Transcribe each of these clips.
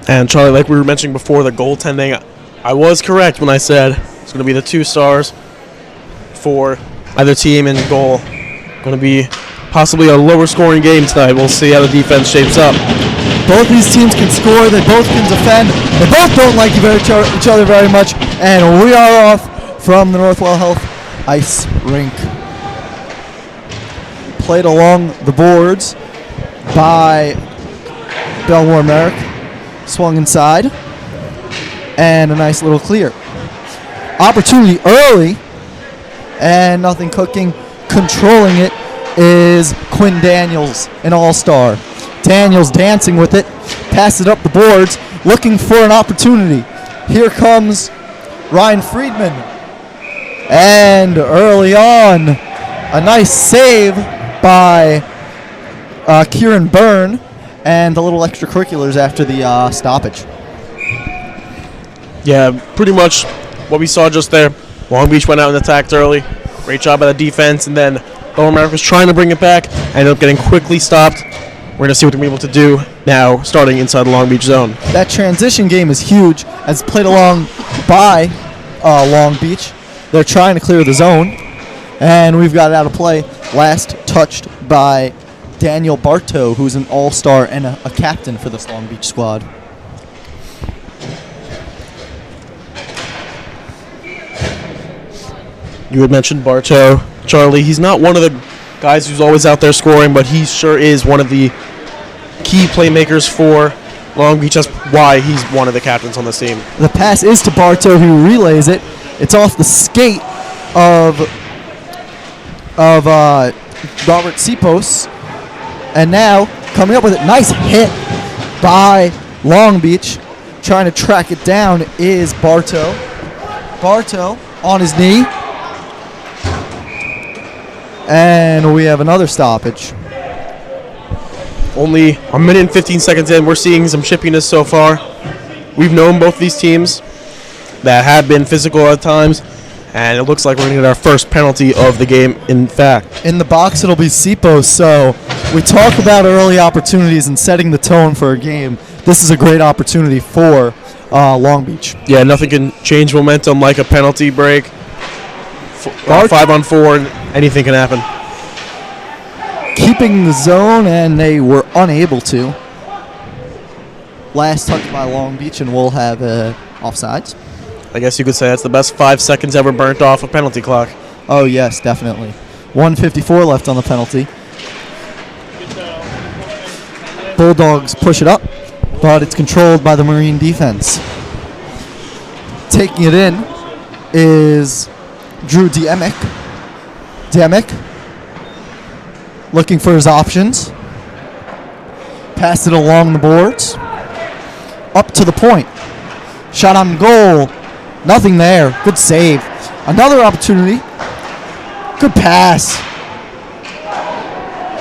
And Charlie, like we were mentioning before, the goaltending, I was correct when I said it's going to be the 2 stars for either team in goal. Going to be possibly a lower scoring game tonight. We'll see how the defense shapes up. Both these teams can score. They both can defend. They both don't like each other very much. And we are off from the Northwell Health Ice Rink. Played along the boards by Bellmore Merrick. Swung inside. And a nice little clear. Opportunity early. And nothing cooking. Controlling it is Quinn Daniels, an all-star. Daniels dancing with it. Pass it up the boards. Looking for an opportunity. Here comes Ryan Friedman. And early on, a nice save by Kieran Byrne. And the little extracurriculars after the stoppage. Yeah, pretty much what we saw just there. Long Beach went out and attacked early. Great job by the defense, and then Merrick was trying to bring it back. Ended up getting quickly stopped. We're going to see what they're able to do now, starting inside the Long Beach zone. That transition game is huge, as played along by Long Beach. They're trying to clear the zone, and we've got it out of play. Last touched by Daniel Bartow, who's an all-star and a captain for this Long Beach squad. You had mentioned Bartow, Charlie. He's not one of the guys who's always out there scoring, but he sure is one of the key playmakers for Long Beach. That's why he's one of the captains on the team. The pass is to Bartow, who relays it. It's off the skate of Robert Sipos. And now, coming up with it, nice hit by Long Beach. Trying to track it down is Bartow. Bartow on his knee. And we have another stoppage. Only a minute and 15 seconds in, we're seeing some chippiness so far. We've known both these teams that have been physical at times, and it looks like we're going to get our first penalty of the game, in fact. In the box, it'll be Sipos, so we talk about early opportunities and setting the tone for a game. This is a great opportunity for Long Beach. Yeah, nothing can change momentum like a penalty break. 5-on-4, and anything can happen. Keeping the zone, and they were unable to. Last touch by Long Beach, and we'll have offsides. I guess you could say that's the best 5 seconds ever burnt off a penalty clock. Oh, yes, definitely. 1:54 left on the penalty. Bulldogs push it up, but it's controlled by the Marine defense. Taking it in is Drew Diemek. Diemek looking for his options. Pass it along the boards. Up to the point. Shot on goal. Nothing there. Good save. Another opportunity. Good pass.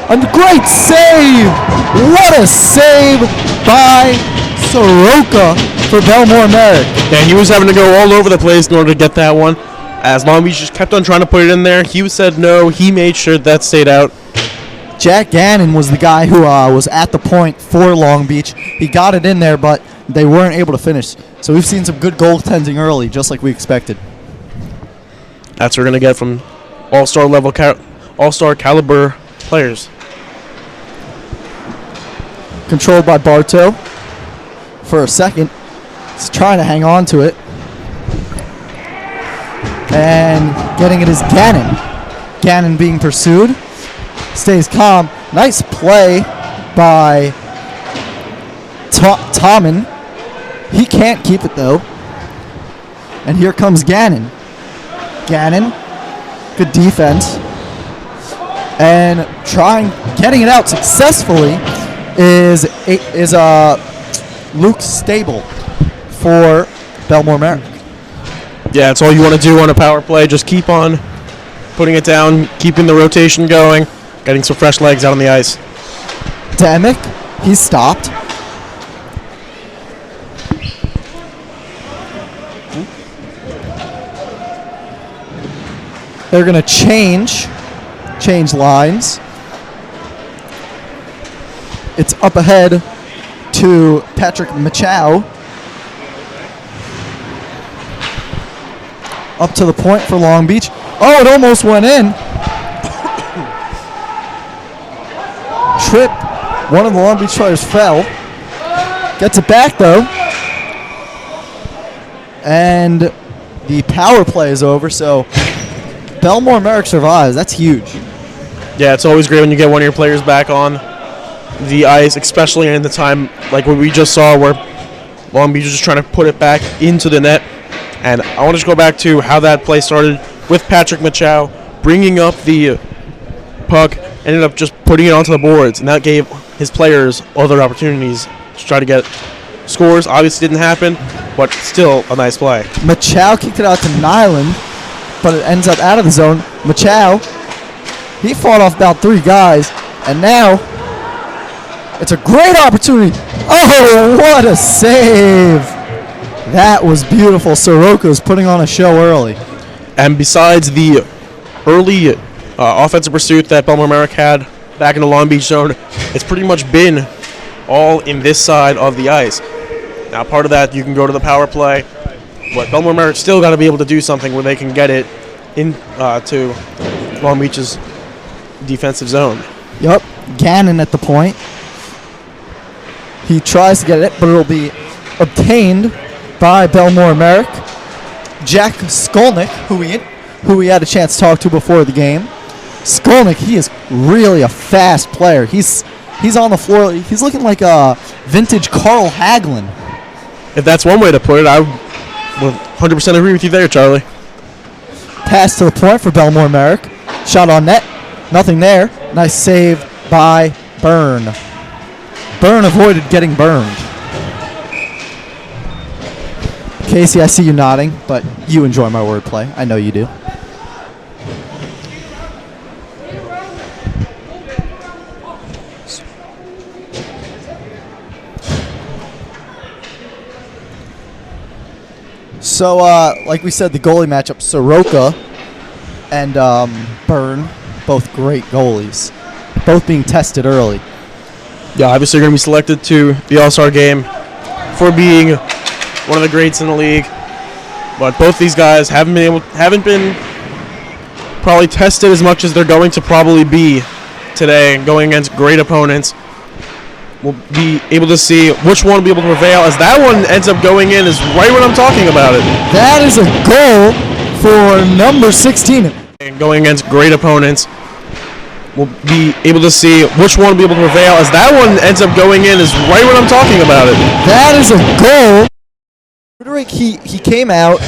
A great save. What a save by Soroka for Bellmore Merrick. And he was having to go all over the place in order to get that one. As Long Beach just kept on trying to put it in there, he said no. He made sure that stayed out. Jack Gannon was the guy who was at the point for Long Beach. He got it in there, but they weren't able to finish. So we've seen some good goaltending early, just like we expected. That's what we're going to get from all-star level, all-star caliber players. Controlled by Bartow for a second. He's trying to hang on to it. And getting it is Gannon. Gannon being pursued. Stays calm. Nice play by Tommen. He can't keep it, though. And here comes Gannon. Gannon. Good defense. And getting it out successfully is Luke Stable for Bellmore Merrick. Yeah, that's all you want to do on a power play. Just keep on putting it down, keeping the rotation going, getting some fresh legs out on the ice. Demick, he's stopped. They're going to change lines. It's up ahead to Patrick Machow. Up to the point for Long Beach. Oh, it almost went in. Trip. One of the Long Beach players fell. Gets it back, though. And the power play is over, so Bellmore Merrick survives. That's huge. Yeah, it's always great when you get one of your players back on the ice, especially in the time like what we just saw where Long Beach was just trying to put it back into the net. And I want to just go back to how that play started with Patrick Machow bringing up the puck, ended up just putting it onto the boards, and that gave his players other opportunities to try to get scores. Obviously didn't happen, but still a nice play. Machow kicked it out to Nyland, but it ends up out of the zone. Machow, he fought off about 3 guys, and now it's a great opportunity. Oh, what a save! That was beautiful. Soroka's putting on a show early. And besides the early offensive pursuit that Bellmore Merrick had back in the Long Beach zone, it's pretty much been all in this side of the ice. Now, part of that, you can go to the power play, but Bellmore Merrick still got to be able to do something where they can get it in to Long Beach's defensive zone. Yep, Gannon at the point. He tries to get it, but it'll be obtained by Bellmore Merrick. Jack Skolnick, who we had a chance to talk to before the game. Skolnick, he is really a fast player. He's on the floor. He's looking like a vintage Carl Hagelin. If that's one way to put it, I would 100% agree with you there, Charlie. Pass to the point for Bellmore Merrick. Shot on net. Nothing there. Nice save by Byrne. Byrne avoided getting burned. Casey, I see you nodding, but you enjoy my wordplay. I know you do. So, like we said, the goalie matchup, Soroka and Byrne, both great goalies, both being tested early. Yeah, obviously going to be selected to the All-Star game for being one of the greats in the league. But both these guys haven't been probably tested as much as they're going to probably be today, and going against great opponents. We'll be able to see which one will be able to prevail, as that one ends up going in is right when I'm talking about it. That is a goal for number 16. And going against great opponents, we'll be able to see which one will be able to prevail, as that one ends up going in is right when I'm talking about it. That is a goal. Merrick, he came out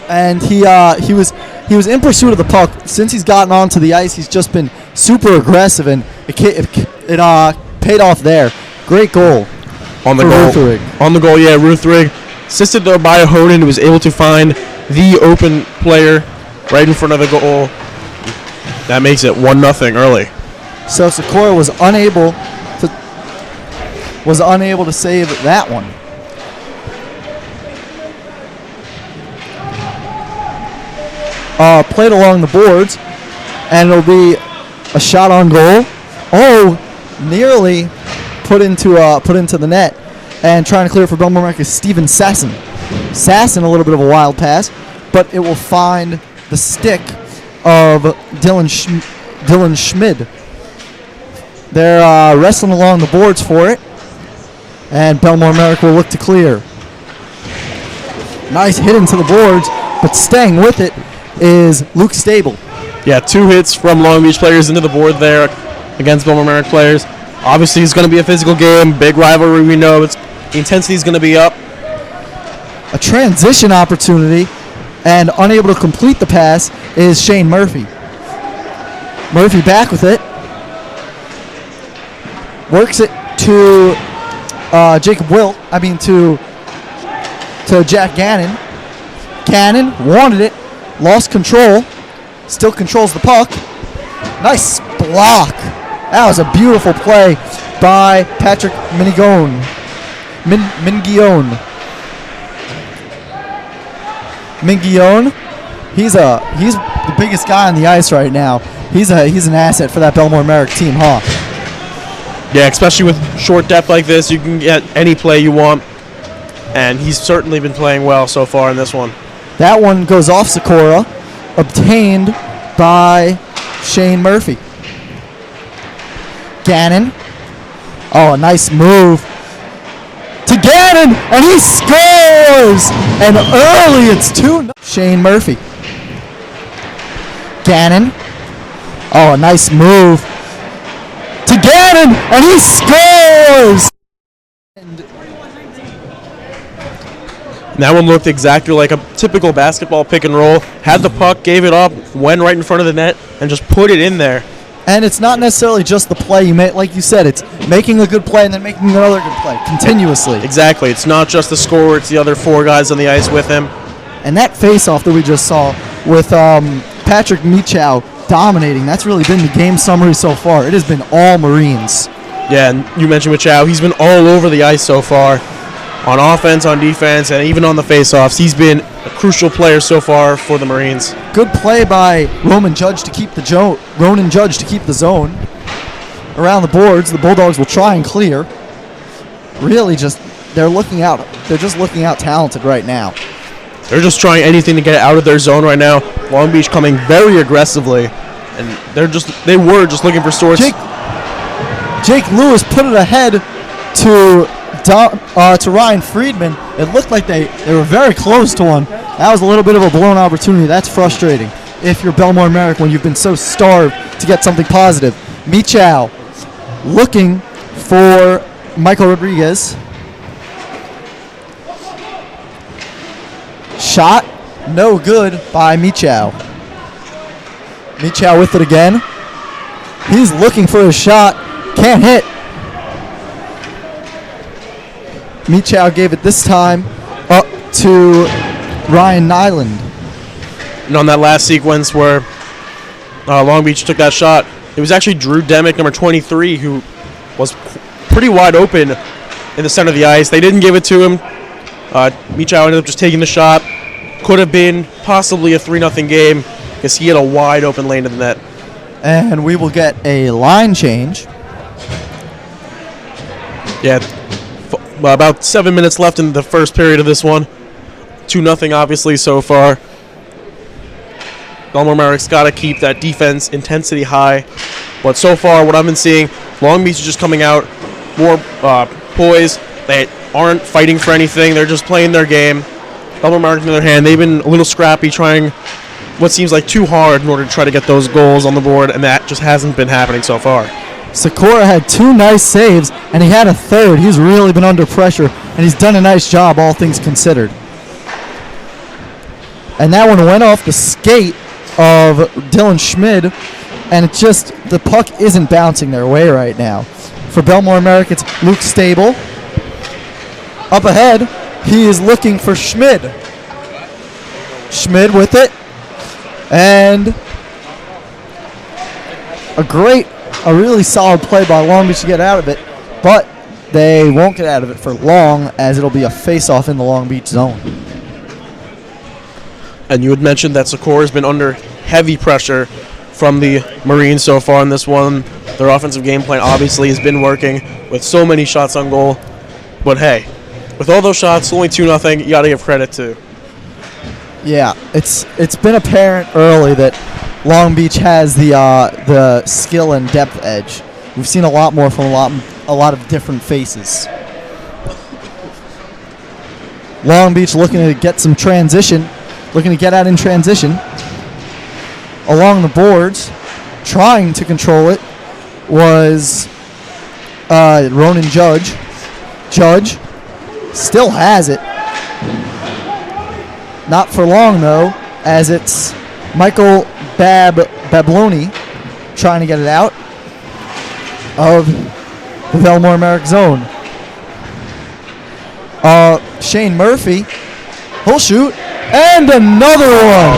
and he was in pursuit of the puck. Since he's gotten onto the ice, he's just been super aggressive, and it paid off there. Great goal on the goal. Ruthrig. On the goal, yeah, Ruthrig, assisted there by Hoden, who was able to find the open player right in front of the goal. That makes it 1-0 early. So Sikora was unable to save that one. Played along the boards, and it'll be a shot on goal. Oh, nearly put into the net, and trying to clear for Bellmore Merrick is Steven Sasson. Sasson, a little bit of a wild pass, but it will find the stick of Dylan Schmid. They're wrestling along the boards for it, and Bellmore Merrick will look to clear. Nice hit into the boards, but staying with it is Luke Stable. Yeah, 2 hits from Long Beach players into the board there against Bellmore Merrick players. Obviously, it's going to be a physical game, big rivalry. We know the intensity is going to be up. A transition opportunity, and unable to complete the pass is Shane Murphy. Murphy back with it. Works it to Jacob Wilt. To Jack Gannon. Gannon wanted it. Lost control. Still controls the puck. Nice block. That was a beautiful play by Patrick Mingione. Mingione. He's the biggest guy on the ice right now. He's an asset for that Bellmore Merrick team, huh? Yeah, especially with short depth like this, you can get any play you want. And he's certainly been playing well so far in this one. That one goes off Sikora, obtained by Shane Murphy. Gannon. Oh, a nice move to Gannon, and he scores! And early, it's 2-0. Shane Murphy. Gannon. Oh, a nice move to Gannon, and he scores! And that one looked exactly like a typical basketball pick and roll. Had the puck, gave it up, went right in front of the net, and just put it in there. And it's not necessarily just the play you make, like you said, it's making a good play and then making another good play continuously. Exactly. It's not just the scorer, it's the other 4 guys on the ice with him. And that face-off that we just saw with Patrick Michow dominating, that's really been the game summary so far. It has been all Marines. Yeah, and you mentioned Michow. He's been all over the ice so far. On offense, on defense, and even on the face-offs. He's been a crucial player so far for the Marines. Good play by Ronan Judge to keep the zone around the boards. The Bulldogs will try and clear. Really they're just looking out talented right now. They're just trying anything to get out of their zone right now. Long Beach coming very aggressively, and they were just looking for source. Jake Lewis put it ahead to Ryan Friedman. It looked like they were very close to one. That was a little bit of a blown opportunity. That's frustrating if you're Bellmore Merrick when you've been so starved to get something positive. Michow looking for Michael Rodriguez. Shot no good by Michow. Michow with it again. He's looking for a shot. Can't hit. Michow gave it this time up to Ryan Nyland. And on that last sequence where Long Beach took that shot, it was actually Drew Demick, number 23, who was pretty wide open in the center of the ice. They didn't give it to him. Michow ended up just taking the shot. Could have been possibly a 3-0 game because he had a wide open lane to the net. And we will get a line change. Yeah, about 7 minutes left in the first period of this one. 2-0 obviously so far. Bellmore Merrick's got to keep that defense intensity high. But so far, what I've been seeing, Long Beach is just coming out more poised. They aren't fighting for anything. They're just playing their game. Bellmore Merrick, on the other hand, they've been a little scrappy, trying what seems like too hard in order to try to get those goals on the board, and that just hasn't been happening so far. Sikora had 2 nice saves, and he had a third. He's really been under pressure, and he's done a nice job, all things considered. And that one went off the skate of Dylan Schmid, and the puck isn't bouncing their way right now. For Bellmore Merrick, it's Luke Stable. Up ahead, he is looking for Schmid. Schmid with it, and a really solid play by Long Beach to get out of it, but they won't get out of it for long as it'll be a face-off in the Long Beach zone. And you had mentioned that Sikora has been under heavy pressure from the Marines so far in this one. Their offensive game plan obviously has been working with so many shots on goal. But hey, with all those shots, only 2-0, you got to give credit to. Yeah, it's been apparent early that Long Beach has the skill and depth edge. We've seen a lot more from a lot of different faces. Long Beach looking to get some transition, looking to get out in transition along the boards, trying to control it was Ronan Judge. Judge still has it. Not for long, though, as it's Michael Babloni trying to get it out of the Bellmore Merrick zone. Shane Murphy, he'll shoot, and another one.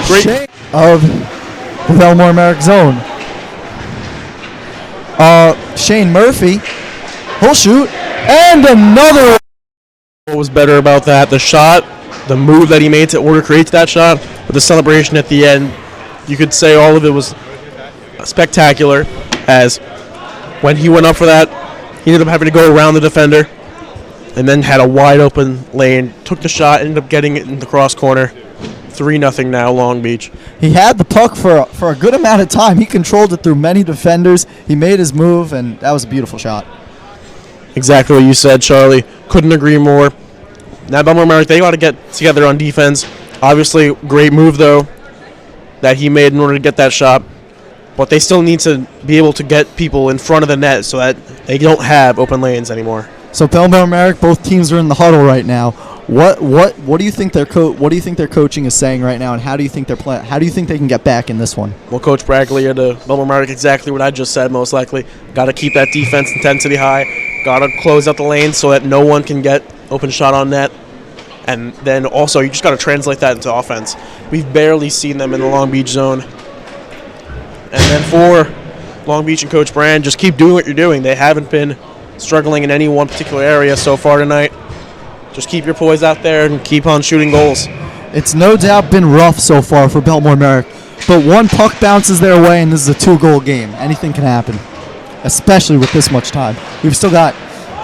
Great. Shane of the Bellmore Merrick zone. Shane Murphy, he'll shoot, and another one. What was better about that? The shot, the move that he made to order create that shot, but the celebration at the end, you could say all of it was spectacular as when he went up for that, he ended up having to go around the defender and then had a wide open lane, took the shot, ended up getting it in the cross corner. 3-0 now, Long Beach. He had the puck for a good amount of time. He controlled it through many defenders. He made his move, and that was a beautiful shot. Exactly what you said, Charlie. Couldn't agree more. Now, Bellmore Merrick, they got to get together on defense. Obviously, great move, though, that he made in order to get that shot. But they still need to be able to get people in front of the net so that they don't have open lanes anymore. So Bellmore Merrick, both teams are in the huddle right now. What do you think their coaching is saying right now, and how do you think they're playing? How do you think they can get back in this one? Well, Coach Brackley at Bellmore Merrick, exactly what I just said. Most likely, got to keep that defense intensity high. Got to close out the lane so that no one can get open shot on net. And then also, you just got to translate that into offense. We've barely seen them in the Long Beach zone. And then for Long Beach and Coach Brand, just keep doing what you're doing. They haven't been struggling in any one particular area so far tonight. Just keep your poise out there and keep on shooting goals. It's no doubt been rough so far for Bellmore Merrick, but one puck bounces their way and this is a 2-goal game. Anything can happen, especially with this much time. We've still got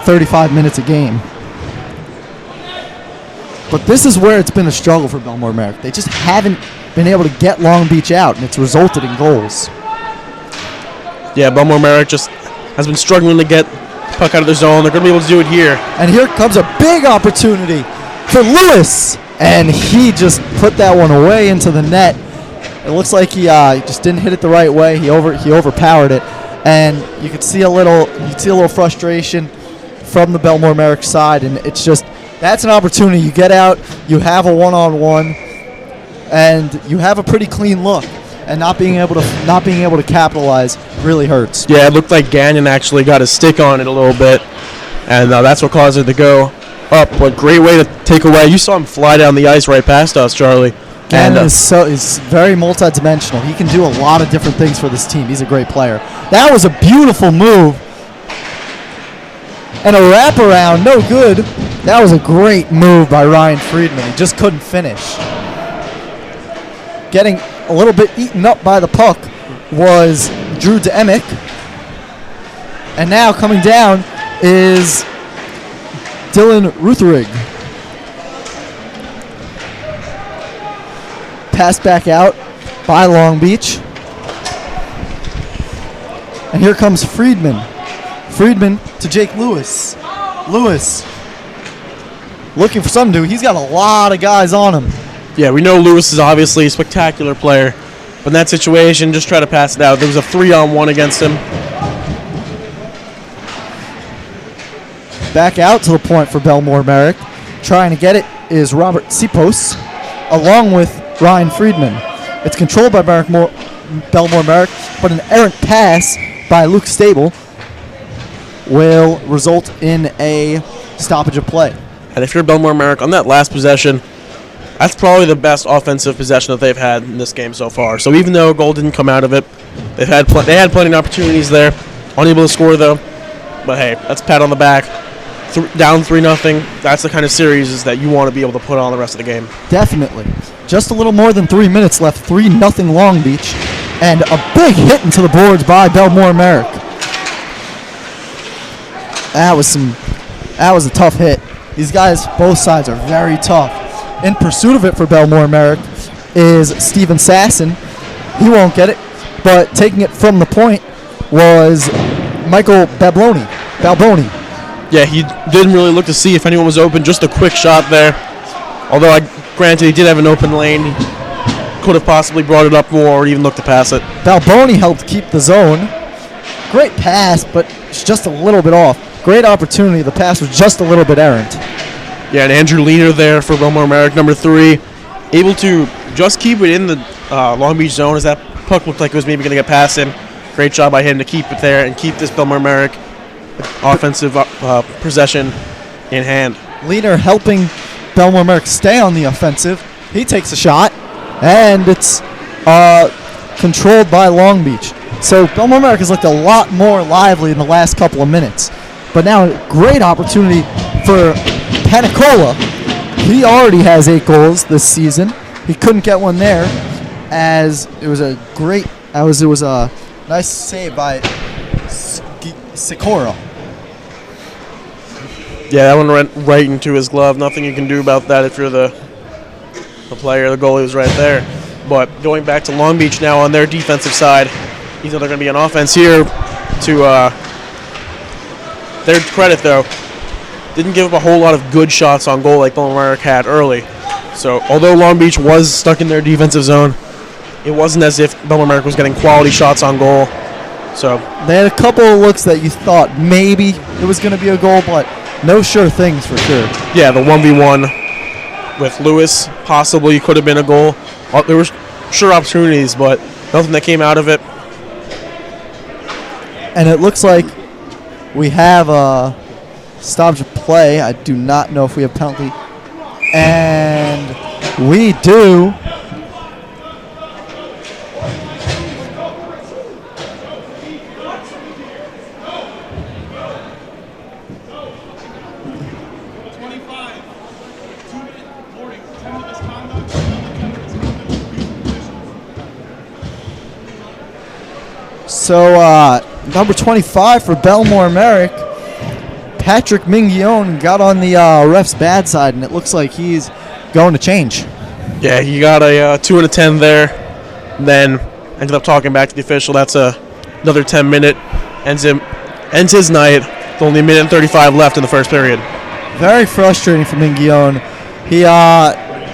35 minutes a game. But this is where it's been a struggle for Bellmore Merrick. They just haven't been able to get Long Beach out, and it's resulted in goals. Yeah, Bellmore Merrick just has been struggling to get puck out of the zone. They're going to be able to do it here. And here comes a big opportunity for Lewis. And he just put that one away into the net. It looks like he just didn't hit it the right way. He overpowered it. And you could see a little frustration from the Bellmore Merrick side. And it's just, that's an opportunity. You get out, you have a one-on-one, and you have a pretty clean look. And not being able to capitalize really hurts. Yeah, it looked like Gagnon actually got his stick on it a little bit, and that's what caused it to go up. But great way to take away. You saw him fly down the ice right past us, Charlie. Gagnon is very multidimensional. He can do a lot of different things for this team. He's a great player. That was a beautiful move. And a wraparound, no good. That was a great move by Ryan Friedman. He just couldn't finish. Getting a little bit eaten up by the puck was Drew Demick. And now coming down is Dylan Rutherig. Pass back out by Long Beach. And here comes Friedman. Friedman to Jake Lewis. Lewis looking for something to do. He's got a lot of guys on him. Yeah, we know Lewis is obviously a spectacular player, but in that situation, just try to pass it out. There was a 3-on-1 against him. Back out to the point for Bellmore Merrick. Trying to get it is Robert Sipos, along with Ryan Friedman. It's controlled by Bellmore Merrick, but an errant pass by Luke Stable will result in a stoppage of play. And if you're Bellmore Merrick, on that last possession, that's probably the best offensive possession that they've had in this game so far. So even though a goal didn't come out of it, they had plenty of opportunities there. Unable to score, though. But, hey, that's a pat on the back. Down 3-0. That's the kind of series that you want to be able to put on the rest of the game. Definitely. Just a little more than 3 minutes left. 3-0 Long Beach. And a big hit into the boards by Bellmore Merrick. That was a tough hit. These guys, both sides, are very tough. In pursuit of it for Bellmore Merrick is Steven Sasson. He won't get it, but taking it from the point was Michael Balboni. Yeah, he didn't really look to see if anyone was open. Just a quick shot there. Although, granted, he did have an open lane. He could have possibly brought it up more or even looked to pass it. Balboni helped keep the zone. Great pass, but it's just a little bit off. Great opportunity. The pass was just a little bit errant. Yeah, and Andrew Leaner there for Bellmore Merrick, number 3. Able to just keep it in the Long Beach zone as that puck looked like it was maybe going to get past him. Great job by him to keep it there and keep this Bellmore Merrick offensive possession in hand. Leaner helping Bellmore Merrick stay on the offensive. He takes a shot, and it's controlled by Long Beach. So Bellmore Merrick has looked a lot more lively in the last couple of minutes. But now a great opportunity for Panicola. He already has 8 goals this season. He couldn't get one there, as it was a nice save by Sikora. Yeah, that one went right into his glove. Nothing you can do about that if you're the player. The goalie was right there. But going back to Long Beach now on their defensive side, even though they're going to be on offense here, to their credit though, didn't give up a whole lot of good shots on goal like Merrick had early. So although Long Beach was stuck in their defensive zone, it wasn't as if Merrick was getting quality shots on goal. So they had a couple of looks that you thought maybe it was going to be a goal, but no sure things for sure. Yeah, the 1v1 with Lewis possibly could have been a goal. There were sure opportunities, but nothing that came out of it. And it looks like we have a stoppage of play. I do not know if we have penalty. And we do. So, number 25 for Bellmore Merrick, Patrick Mingione got on the ref's bad side, and it looks like he's going to change. Yeah, he got a 2 and a 10 there, then ended up talking back to the official. That's another 10-minute. Ends his night with only a minute and 35 left in the first period. Very frustrating for Mingione. He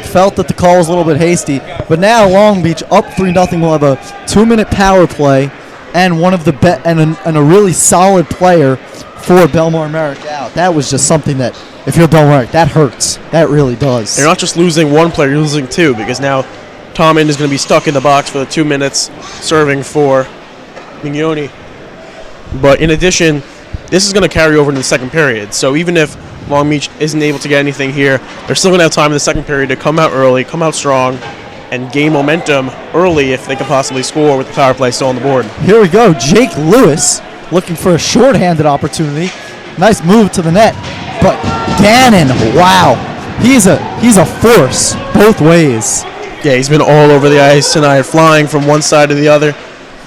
felt that the call was a little bit hasty, but now Long Beach up 3-0 will have a 2-minute power play. And one of the and a really solid player for Bellmore Merrick out. That was just something that, if you're Bellmore Merrick, that hurts. That really does. You're not just losing one player, you're losing two, because now Tommen is going to be stuck in the box for the 2 minutes serving for Mignoni. But in addition, this is going to carry over into the second period. So even if Long Beach isn't able to get anything here, they're still going to have time in the second period to come out early, come out strong, and gain momentum early if they could possibly score with the power play still on the board. Here we go. Jake Lewis looking for a shorthanded opportunity. Nice move to the net. But Gannon, wow. He's a force both ways. Yeah, he's been all over the ice tonight, flying from one side to the other.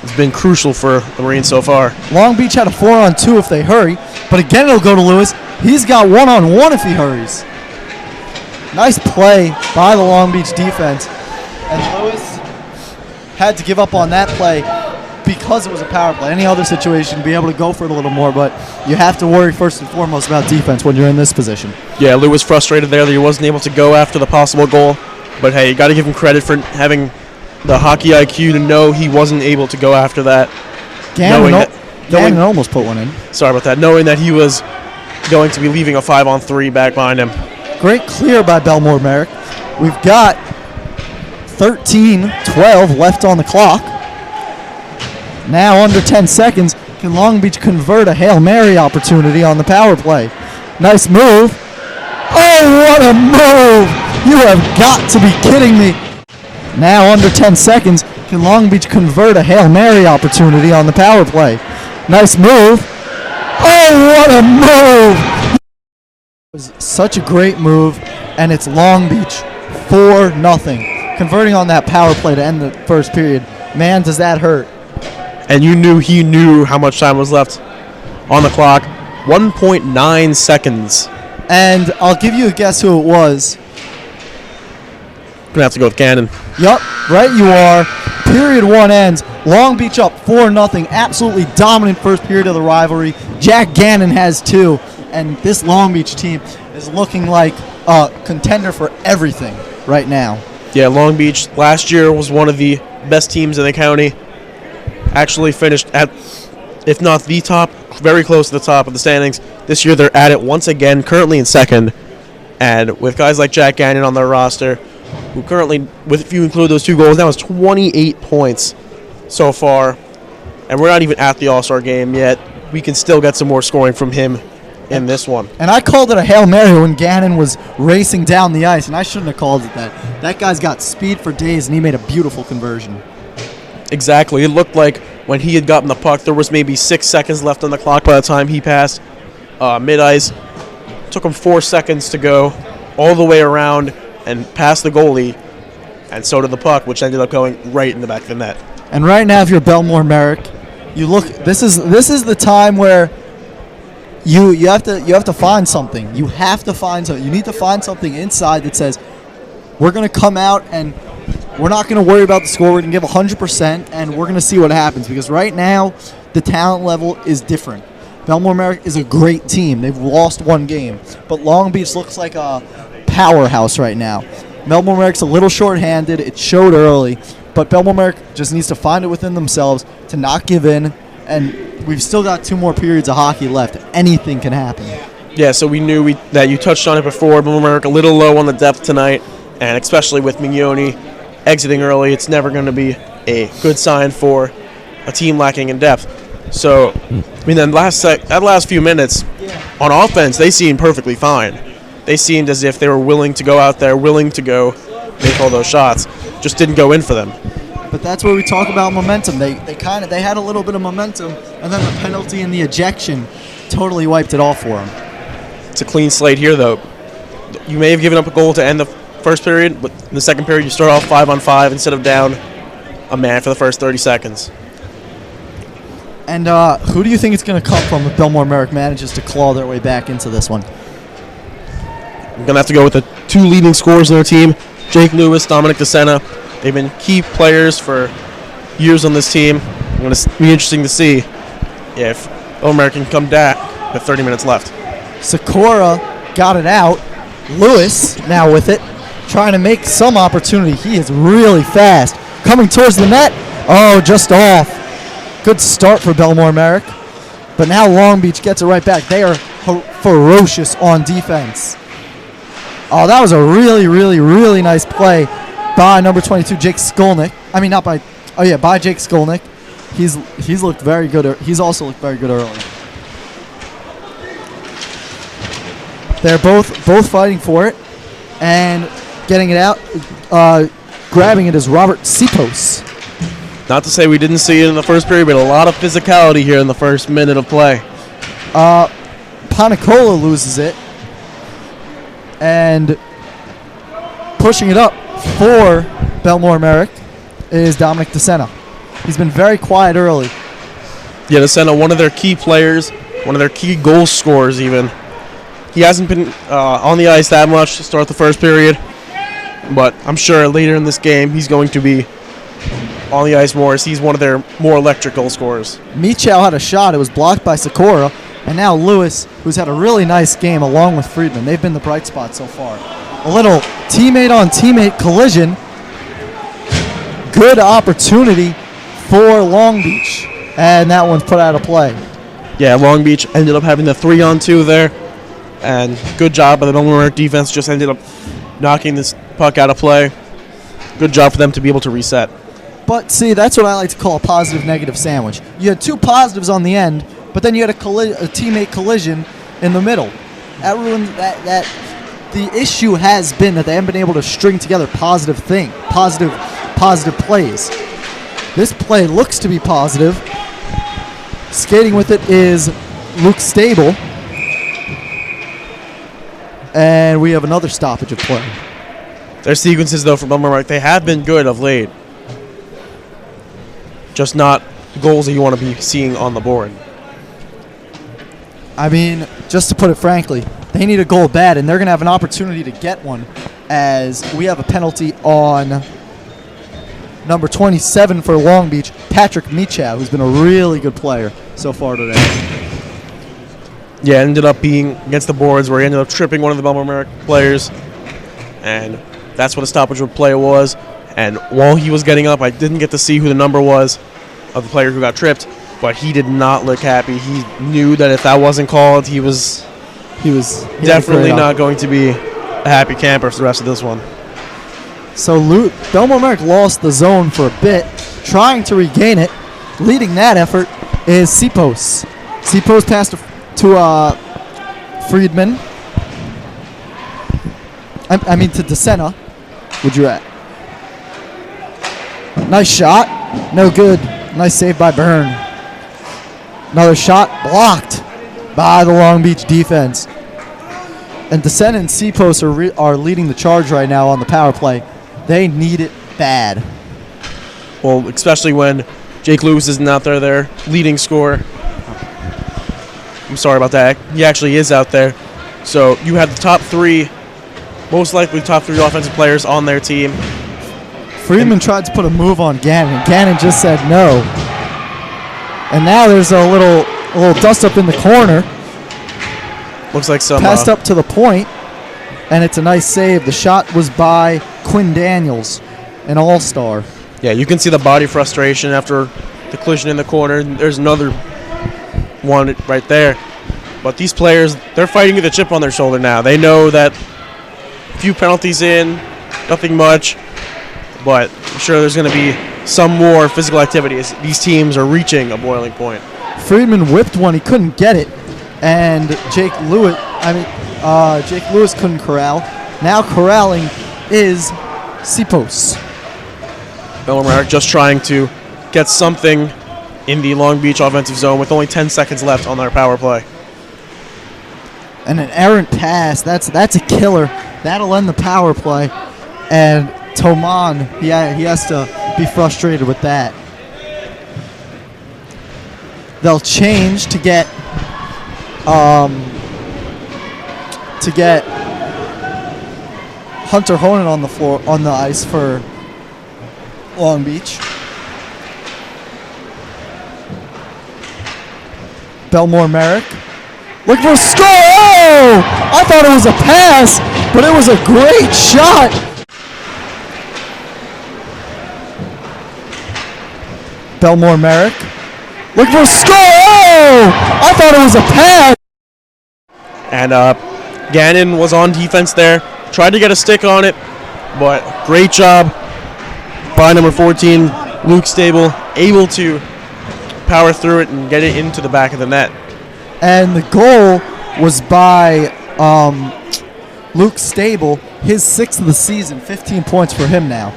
It's been crucial for the Marines so far. Long Beach had a 4-on-2 if they hurry, but again it'll go to Lewis. He's got 1-on-1 if he hurries. Nice play by the Long Beach defense. And Lewis had to give up on that play because it was a power play. Any other situation, be able to go for it a little more, but you have to worry first and foremost about defense when you're in this position. Yeah, Lewis frustrated there that he wasn't able to go after the possible goal. But hey, you got to give him credit for having the hockey IQ to know he wasn't able to go after that. Gannon almost put one in. Sorry about that. Knowing that he was going to be leaving a 5-on-3 back behind him. Great clear by Bellmore Merrick. We've got 13-12 left on the clock. Now under 10 seconds, can Long Beach convert a Hail Mary opportunity on the power play? Nice move. Oh, what a move! You have got to be kidding me. Now under 10 seconds, can Long Beach convert a Hail Mary opportunity on the power play? Nice move. Oh, what a move! It was such a great move, and it's Long Beach 4-0. Converting on that power play to end the first period. Man, does that hurt. And he knew how much time was left on the clock. 1.9 seconds. And I'll give you a guess who it was. Going to have to go with Gannon. Yup, right you are. Period one ends. Long Beach up 4-0. Absolutely dominant first period of the rivalry. Jack Gannon has 2. And this Long Beach team is looking like a contender for everything right now. Yeah, Long Beach last year was one of the best teams in the county. Actually finished at, if not the top, very close to the top of the standings. This year they're at it once again, currently in second. And with guys like Jack Gannon on their roster, who currently, if you include those 2 goals, that was 28 points so far. And we're not even at the All-Star game yet. We can still get some more scoring from him in this one. And I called it a Hail Mary when Gannon was racing down the ice, and I shouldn't have called it that. That guy's got speed for days, and he made a beautiful conversion. Exactly. It looked like when he had gotten the puck, there was maybe 6 seconds left on the clock by the time he passed mid-ice. Took him 4 seconds to go all the way around and past the goalie, and so did the puck, which ended up going right in the back of the net. And right now, if you're Bellmore Merrick, you look. This is the time where you have to find something. You have to find something. You need to find something inside that says we're going to come out and we're not going to worry about the score. We're going to give 100%, and we're going to see what happens. Because right now, the talent level is different. Bellmore Merrick is a great team. They've lost one game, but Long Beach looks like a powerhouse right now. Bellmore Merrick's a little short-handed. It showed early, but Bellmore Merrick just needs to find it within themselves to not give in. And we've still got 2 more periods of hockey left. Anything can happen. Yeah, so we knew that you touched on it before. Bellmore Merrick a little low on the depth tonight, and especially with Mignoni exiting early, it's never going to be a good sign for a team lacking in depth. So, I mean, then that last few minutes on offense, they seemed perfectly fine. They seemed as if they were willing to go out there, willing to go make all those shots. Just didn't go in for them. But that's where we talk about momentum. They had a little bit of momentum, and then the penalty and the ejection totally wiped it off for them. It's a clean slate here, though. You may have given up a goal to end the first period, but in the second period you start off 5-on-5 instead of down a man for the first 30 seconds. And who do you think it's going to come from if Bellmore Merrick manages to claw their way back into this one? I'm going to have to go with the 2 leading scorers in their team, Jake Lewis, Dominic DeSena. They've been key players for years on this team. It's going to be interesting to see if Bellmore can come back with 30 minutes left. Sikora got it out. Lewis now with it, trying to make some opportunity. He is really fast. Coming towards the net. Oh, just off. Good start for Bellmore Merrick. But now Long Beach gets it right back. They are ferocious on defense. Oh, that was a really, really, really nice play by number 22, Jake Skolnick. I mean, by Jake Skolnick. He's looked very good. He's also looked very good early. They're both fighting for it and getting it out. Grabbing it is Robert Sipos. Not to say we didn't see it in the first period, but a lot of physicality here in the first minute of play. Panicola loses it. And pushing it up for Bellmore Merrick is Dominic DeSena. He's been very quiet early. Yeah, DeSena, one of their key players, one of their key goal scorers even. He hasn't been on the ice that much to start the first period, but I'm sure later in this game he's going to be on the ice more as he's one of their more electric goal scorers. Michow had a shot. It was blocked by Sikora. And now Lewis, who's had a really nice game along with Friedman. They've been the bright spot so far. A little teammate-on-teammate collision. Good opportunity for Long Beach. And that one's put out of play. Yeah, Long Beach ended up having the 3-on-2 there. And good job by the Bellmore defense. Just ended up knocking this puck out of play. Good job for them to be able to reset. But see, that's what I like to call a positive-negative sandwich. You had 2 positives on the end, but then you had a teammate collision in the middle. That ruined that. The issue has been that they haven't been able to string together positive plays. This play looks to be positive. Skating with it is Luke Stable. And we have another stoppage of play. Their sequences, though, for Bellmore, they have been good of late. Just not goals that you want to be seeing on the board. I mean, just to put it frankly, they need a goal bad, and they're going to have an opportunity to get one as we have a penalty on number 27 for Long Beach, Patrick Michow, who's been a really good player so far today. Yeah, ended up being against the boards where he ended up tripping one of the Bellmore Merrick players, and that's what a stoppage of play was. And while he was getting up, I didn't get to see who the number was of the player who got tripped, but he did not look happy. He knew that if that wasn't called, he was definitely not going to be a happy camper for the rest of this one. So Bellmore Merrick lost the zone for a bit, trying to regain it. Leading that effort is Sipos. Sipos passed to Friedman. I mean to DeSena. Would you at? Nice shot. No good. Nice save by Byrne. Another shot blocked by the Long Beach defense. And DeSena and Sipos are leading the charge right now on the power play. They need it bad. Well, especially when Jake Lewis isn't out there, their leading scorer. I'm sorry about that. He actually is out there. So you have the top three, most likely top three offensive players on their team. Friedman tried to put a move on Gannon. Gannon just said no. And now there's a little dust up in the corner. Looks like some passed up to the point, and it's a nice save. The shot was by Quinn Daniels, an all-star. Yeah, you can see the body frustration after the collision in the corner. There's another one right there. But these players, they're fighting with a chip on their shoulder now. They know that a few penalties in, nothing much, but I'm sure there's going to be some more physical activity as these teams are reaching a boiling point. Friedman whipped one. He couldn't get it, and Jake Lewis couldn't corral. Now corralling is Sipos. Bellmore just trying to get something in the Long Beach offensive zone with only 10 seconds left on their power play. And an errant pass. That's a killer. That'll end the power play. And Toman, he has to be frustrated with that. They'll change to get Hunter Honan on the ice for Long Beach. Bellmore Merrick. Looking for a score! Oh! I thought it was a pass, but it was a great shot. Bellmore Merrick. Looking for a score! Oh! I thought it was a pass. And Gannon was on defense there. Tried to get a stick on it, but great job by number 14, Luke Stable, able to power through it and get it into the back of the net. And the goal was by Luke Stable, his 6th of the season, 15 points for him now.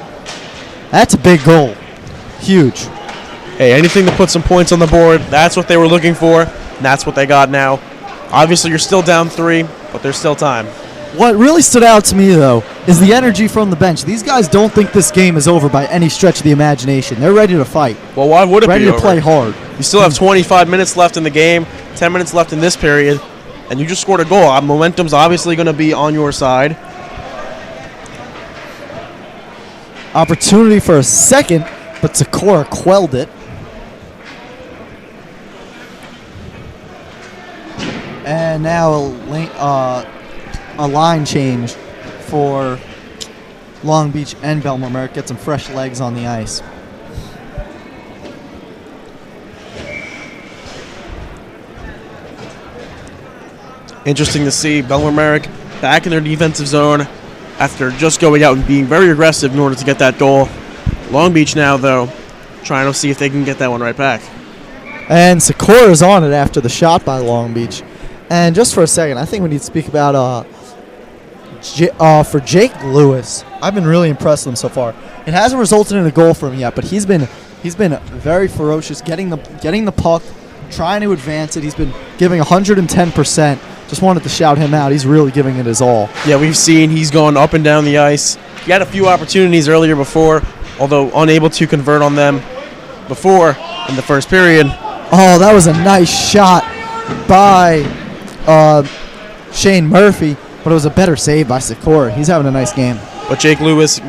That's a big goal. Huge. Hey, anything to put some points on the board, that's what they were looking for, and that's what they got now. Obviously, you're still down 3, but there's still time. What really stood out to me, though, is the energy from the bench. These guys don't think this game is over by any stretch of the imagination. They're ready to fight. Well, why would it be over? Ready to play hard. You still have 25 minutes left in the game, 10 minutes left in this period, and you just scored a goal. Momentum's obviously going to be on your side. Opportunity for a second, but Sikora quelled it. And now a line change for Long Beach and Bellmore. Merrick get some fresh legs on the ice. Interesting to see Bellmore Merrick back in their defensive zone after just going out and being very aggressive in order to get that goal. Long Beach now, though, trying to see if they can get that one right back. And Sikora's on it after the shot by Long Beach. And just for a second, I think we need to speak about for Jake Lewis. I've been really impressed with him so far. It hasn't resulted in a goal for him yet, but he's been very ferocious, getting the puck, trying to advance it. He's been giving 110%. Just wanted to shout him out. He's really giving it his all. Yeah, we've seen he's gone up and down the ice. He had a few opportunities earlier before, although unable to convert on them before in the first period. Oh, that was a nice shot by Shane Murphy, but it was a better save by Sikora. He's having a nice game. But Jake Lewis,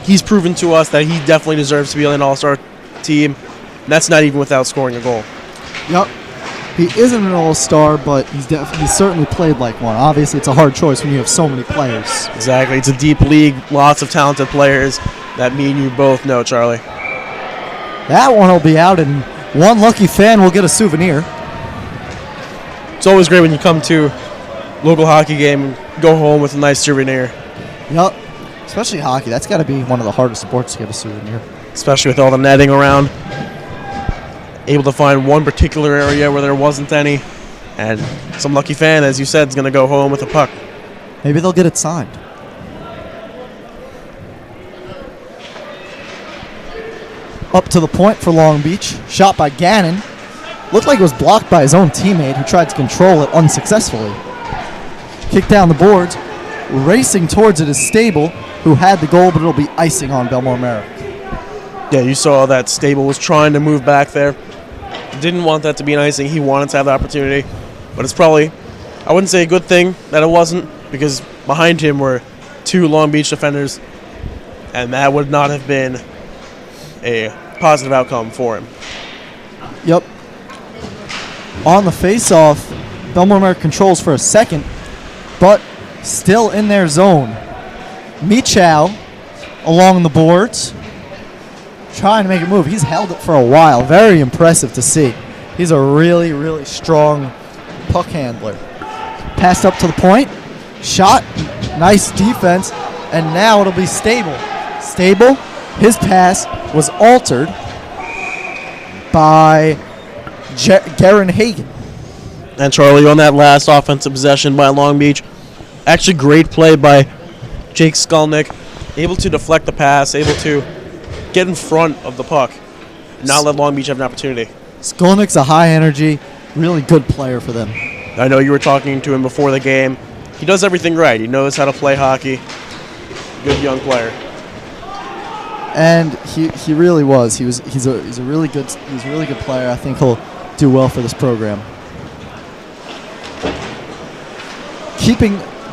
he's proven to us that he definitely deserves to be on an all-star team. And that's not even without scoring a goal. Yep. He isn't an all-star, but he's certainly played like one. Obviously, it's a hard choice when you have so many players. Exactly. It's a deep league, lots of talented players that me and you both know, Charlie. That one will be out, and one lucky fan will get a souvenir. It's always great when you come to local hockey game and go home with a nice souvenir. Yep. Especially hockey. That's got to be one of the hardest sports to get a souvenir. Especially with all the netting around. Able to find one particular area where there wasn't any. And some lucky fan, as you said, is going to go home with a puck. Maybe they'll get it signed. Up to the point for Long Beach. Shot by Gannon. Looked like it was blocked by his own teammate who tried to control it unsuccessfully. Kick down the boards. Racing towards it is Stable, who had the goal, but it'll be icing on Bellmore Merrick. Yeah, you saw that Stable was trying to move back there. Didn't want that to be an icing. He wanted to have the opportunity. But it's probably, I wouldn't say a good thing that it wasn't, because behind him were 2 Long Beach defenders, and that would not have been a positive outcome for him. Yep. On the face-off, Bellmore Merrick controls for a second, but still in their zone. Michow along the boards, trying to make a move. He's held it for a while. Very impressive to see. He's a really, really strong puck handler. Passed up to the point. Shot. Nice defense. And now it'll be Stable. Stable, his pass was altered by Garen Hagen. And Charlie, on that last offensive possession by Long Beach, actually great play by Jake Skolnick, able to deflect the pass, able to get in front of the puck, not let Long Beach have an opportunity. Skolnick's a high energy, really good player for them. I know you were talking to him before the game. He does everything right. He knows how to play hockey. Good young player. And he really was. He's a really good player. I think he'll do well for this program.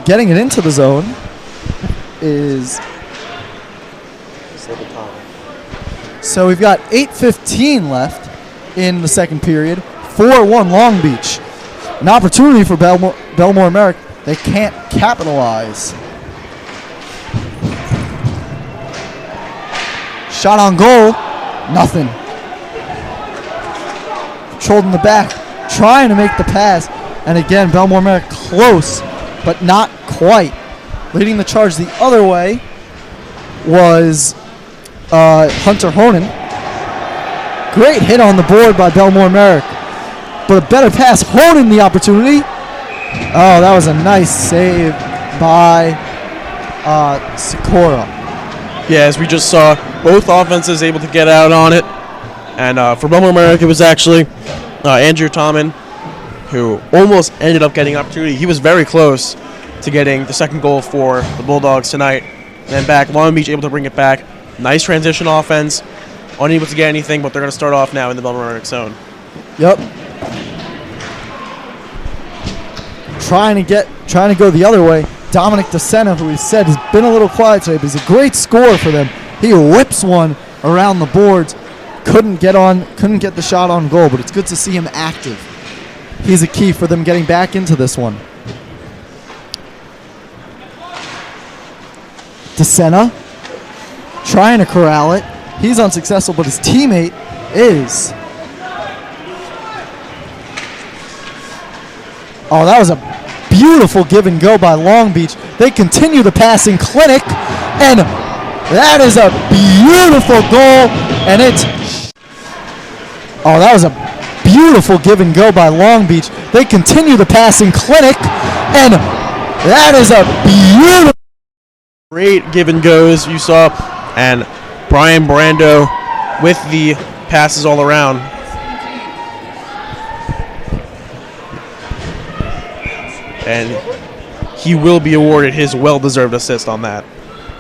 Getting it into the zone is. So we've got 8:15 left in the second period. 4-1 Long Beach. An opportunity for Bellmore Merrick. They can't capitalize. Shot on goal. Nothing. Controlled in the back. Trying to make the pass. And again, Bellmore Merrick close, but not quite. Leading the charge the other way was Hunter Honan. Great hit on the board by Bellmore Merrick. But a better pass. Honan the opportunity. Oh, that was a nice save by Sikora. Yeah, as we just saw, both offenses able to get out on it. And for Bellmore Merrick, it was actually Andrew Tommen who almost ended up getting an opportunity. He was very close to getting the second goal for the Bulldogs tonight. And then back, Long Beach able to bring it back. Nice transition offense. Unable to get anything, but they're going to start off now in the Bellmore Merrick zone. Yep. Trying to go the other way. Dominic DeSena, who we said has been a little quiet today, but he's a great scorer for them. He whips one around the boards. Couldn't get the shot on goal, but it's good to see him active. He's a key for them getting back into this one. DeSena trying to corral it. He's unsuccessful, but his teammate is. Oh, that was a beautiful give and go by Long Beach. They continue the passing clinic, and that is a beautiful goal, and it's. Oh, that was a beautiful give and go by Long Beach. They continue the passing clinic, and that is a beautiful. Great give and goes you saw, and Brian Brando with the passes all around. And he will be awarded his well-deserved assist on that.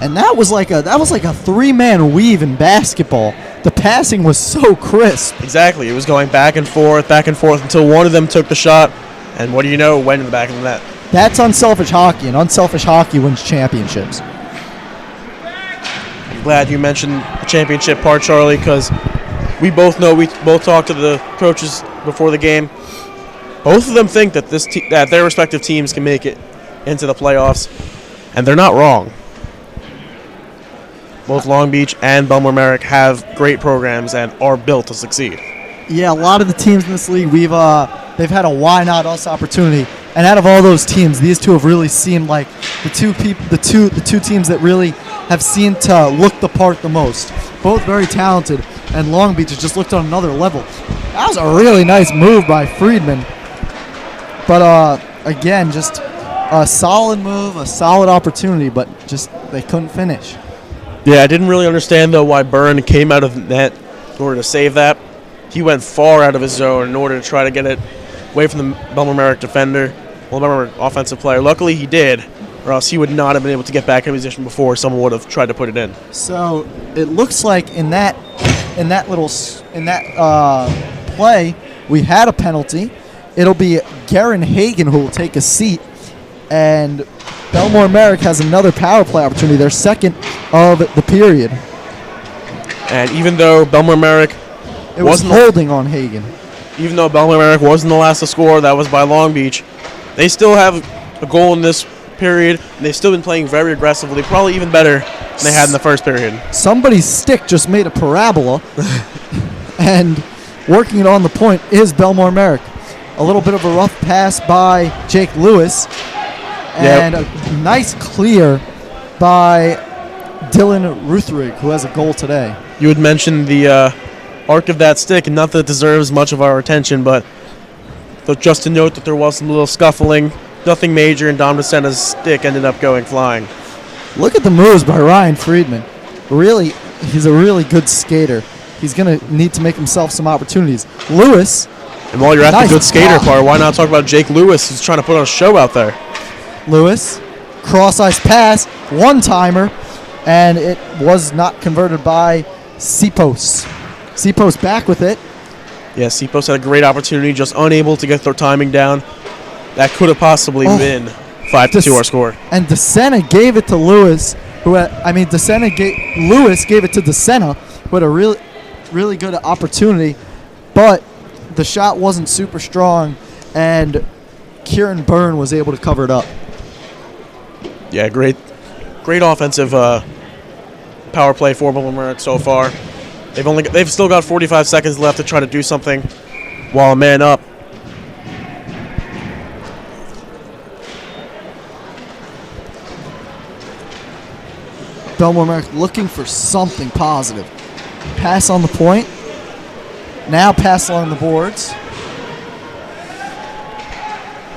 And that was like a three-man weave in basketball. The passing was so crisp. Exactly. It was going back and forth until one of them took the shot, and what do you know, went in the back of the net. That's unselfish hockey, and unselfish hockey wins championships. I'm glad you mentioned the championship part, Charlie, because we both talked to the coaches before the game. Both of them think that that their respective teams can make it into the playoffs, and they're not wrong. Both Long Beach and Bellmore Merrick have great programs and are built to succeed. Yeah, a lot of the teams in this league, they've had a why not us opportunity, and out of all those teams, these two have really seemed like the two teams that really have seemed to look the part the most. Both very talented, and Long Beach has just looked on another level. That was a really nice move by Friedman. But again, just a solid move, a solid opportunity, but just they couldn't finish. Yeah, I didn't really understand, though, why Byrne came out of the net in order to save that. He went far out of his zone in order to try to get it away from the Bellmore Merrick defender, Bellmore offensive player. Luckily, he did, or else he would not have been able to get back in position before someone would have tried to put it in. So it looks like in that play, we had a penalty. it'll be Garen Hagen who will take a seat, and Bellmore Merrick has another power play opportunity, their second of the period. And even though Bellmore Merrick wasn't holding on Hagen. Even though Bellmore Merrick wasn't the last to score, that was by Long Beach, they still have a goal in this period, and they've still been playing very aggressively, probably even better than they had in the first period. Somebody's stick just made a parabola, and working it on the point is Bellmore Merrick. A little bit of a rough pass by Jake Lewis, and a nice clear by Dylan Ruthrig, who has a goal today. You had mentioned the arc of that stick, and not that it deserves much of our attention, but just to note that there was some little scuffling, nothing major, and Dom DeSena's stick ended up going flying. Look at the moves by Ryan Friedman. Really, he's a really good skater. He's going to need to make himself some opportunities. Lewis. And while you're at the good skater part, why not talk about Jake Lewis, who's trying to put on a show out there? Lewis, cross-ice pass, one-timer, and it was not converted by Sipos. Sipos back with it. Yeah, Sipos had a great opportunity, just unable to get their timing down. That could have possibly been 5-2 our score. And DeSena gave it to Lewis, Lewis gave it to DeSena, who had a really good opportunity, but the shot wasn't super strong, and Kieran Byrne was able to cover it up. Yeah, great offensive power play for Bellmore Merrick so far. They've still got 45 seconds left to try to do something while a man up. Bellmore Merrick looking for something positive. Pass on the point. Now pass along the boards.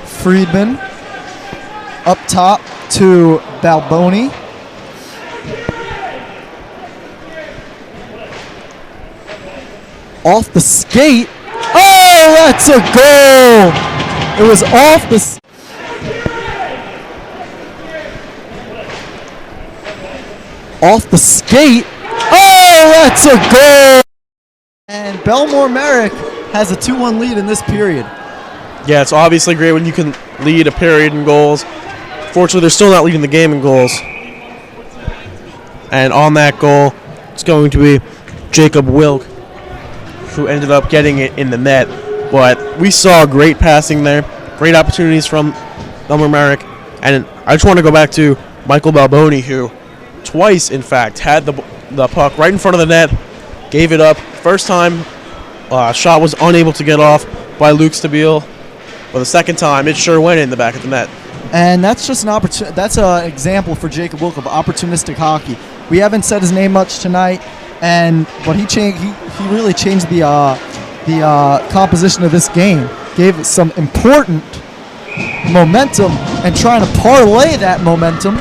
Friedman up top to Balboni. Off the skate. Oh, that's a goal! It was off the skate. Oh, that's a goal! And Bellmore Merrick has a 2-1 lead in this period. Yeah, it's obviously great when you can lead a period in goals. Fortunately, they're still not leading the game in goals. And on that goal, it's going to be Jacob Wilk, who ended up getting it in the net. But we saw great passing there, great opportunities from Bellmore Merrick. And I just want to go back to Michael Balboni, who twice, in fact, had the puck right in front of the net, gave it up. First time, shot was unable to get off by Luke Stabile. But the second time, it sure went in the back of the net. And that's just that's an example for Jacob Wilk of opportunistic hockey. We haven't said his name much tonight, but he really changed the composition of this game. Gave it some important momentum, and trying to parlay that momentum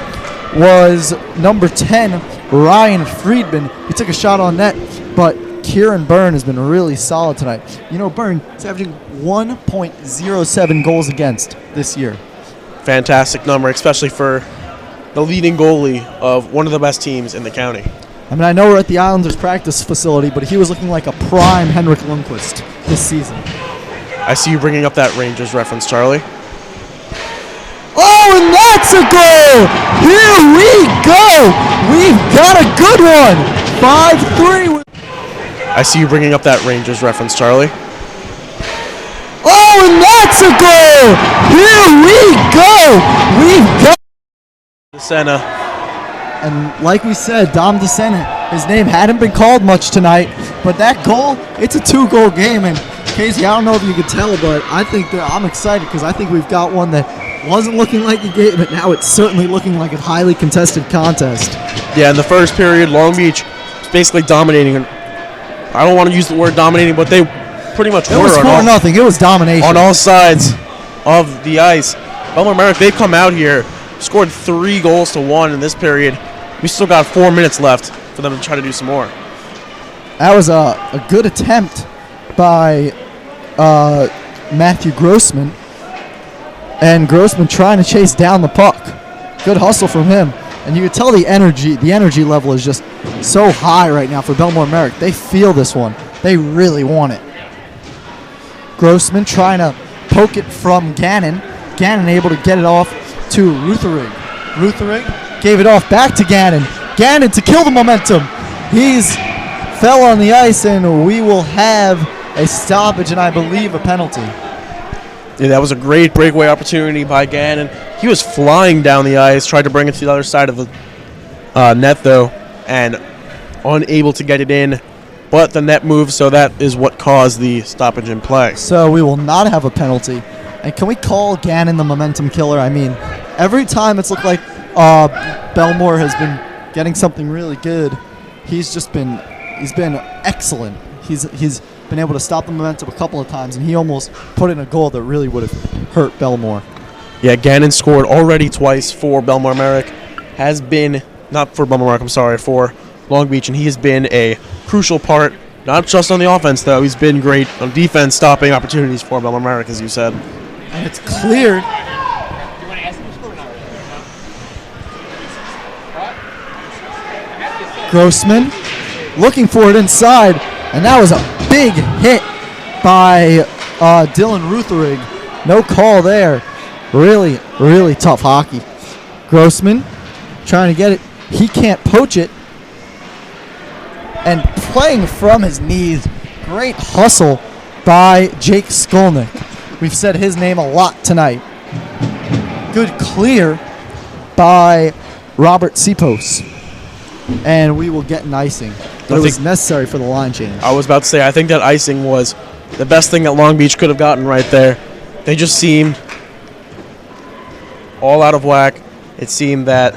was number 10, Ryan Friedman. He took a shot on net, but Kieran Byrne has been really solid tonight. You know, Byrne is averaging 1.07 goals against this year. Fantastic number, especially for the leading goalie of one of the best teams in the county. I mean, I know we're at the Islanders practice facility, but he was looking like a prime Henrik Lundqvist this season. I see you bringing up that Rangers reference, Charlie. Oh, and that's a goal! Here we go! We've got a good one! 5-3. I see you bringing up that Rangers reference, Charlie. Oh, and that's a goal! Here we go! We've got DeSena. And like we said, Dom DeSena, his name hadn't been called much tonight, but that goal, it's a 2-goal game. And Casey, I don't know if you could tell, but I think that I'm excited because I think we've got one that wasn't looking like a game, but now it's certainly looking like a highly contested contest. Yeah, in the first period, Long Beach was basically dominating. I don't want to use the word dominating, but they pretty much were. It was 4-0. It was domination. On all sides of the ice. Bellmore Merrick, they've come out here, scored 3 goals to 1 in this period. We still got 4 minutes left for them to try to do some more. That was a good attempt by Matthew Grossman. And Grossman trying to chase down the puck. Good hustle from him. And you can tell the energy level is just so high right now for Bellmore Merrick. They feel this one. They really want it. Grossman trying to poke it from Gannon. Gannon able to get it off to Rutherig. Rutherig gave it off back to Gannon. Gannon to kill the momentum. He's fell on the ice, and we will have a stoppage and I believe a penalty. Yeah, that was a great breakaway opportunity by Gannon. He was flying down the ice, tried to bring it to the other side of the net, though, and unable to get it in. But the net moved, so that is what caused the stoppage in play. So we will not have a penalty. And can we call Gannon the momentum killer? I mean, every time it's looked like Bellmore has been getting something really good, he's been excellent. He's been able to stop the momentum a couple of times, and he almost put in a goal that really would have hurt Bellmore. Yeah, Gannon scored already twice for Bellmore Merrick. Has been, not for Bellmore Merrick, I'm sorry, for Long Beach, and he has been a crucial part, not just on the offense, though. He's been great on defense, stopping opportunities for Bellmore Merrick, as you said. And it's cleared. Grossman looking for it inside, and that was a big hit by Dylan Rutherig. No call there. Really, really tough hockey. Grossman trying to get it. He can't poach it. And playing from his knees. Great hustle by Jake Skolnick. We've said his name a lot tonight. Good clear by Robert Sipos. And we will get an icing. But it was necessary for the line change. I was about to say, I think that icing was the best thing that Long Beach could have gotten right there. They just seemed all out of whack. It seemed that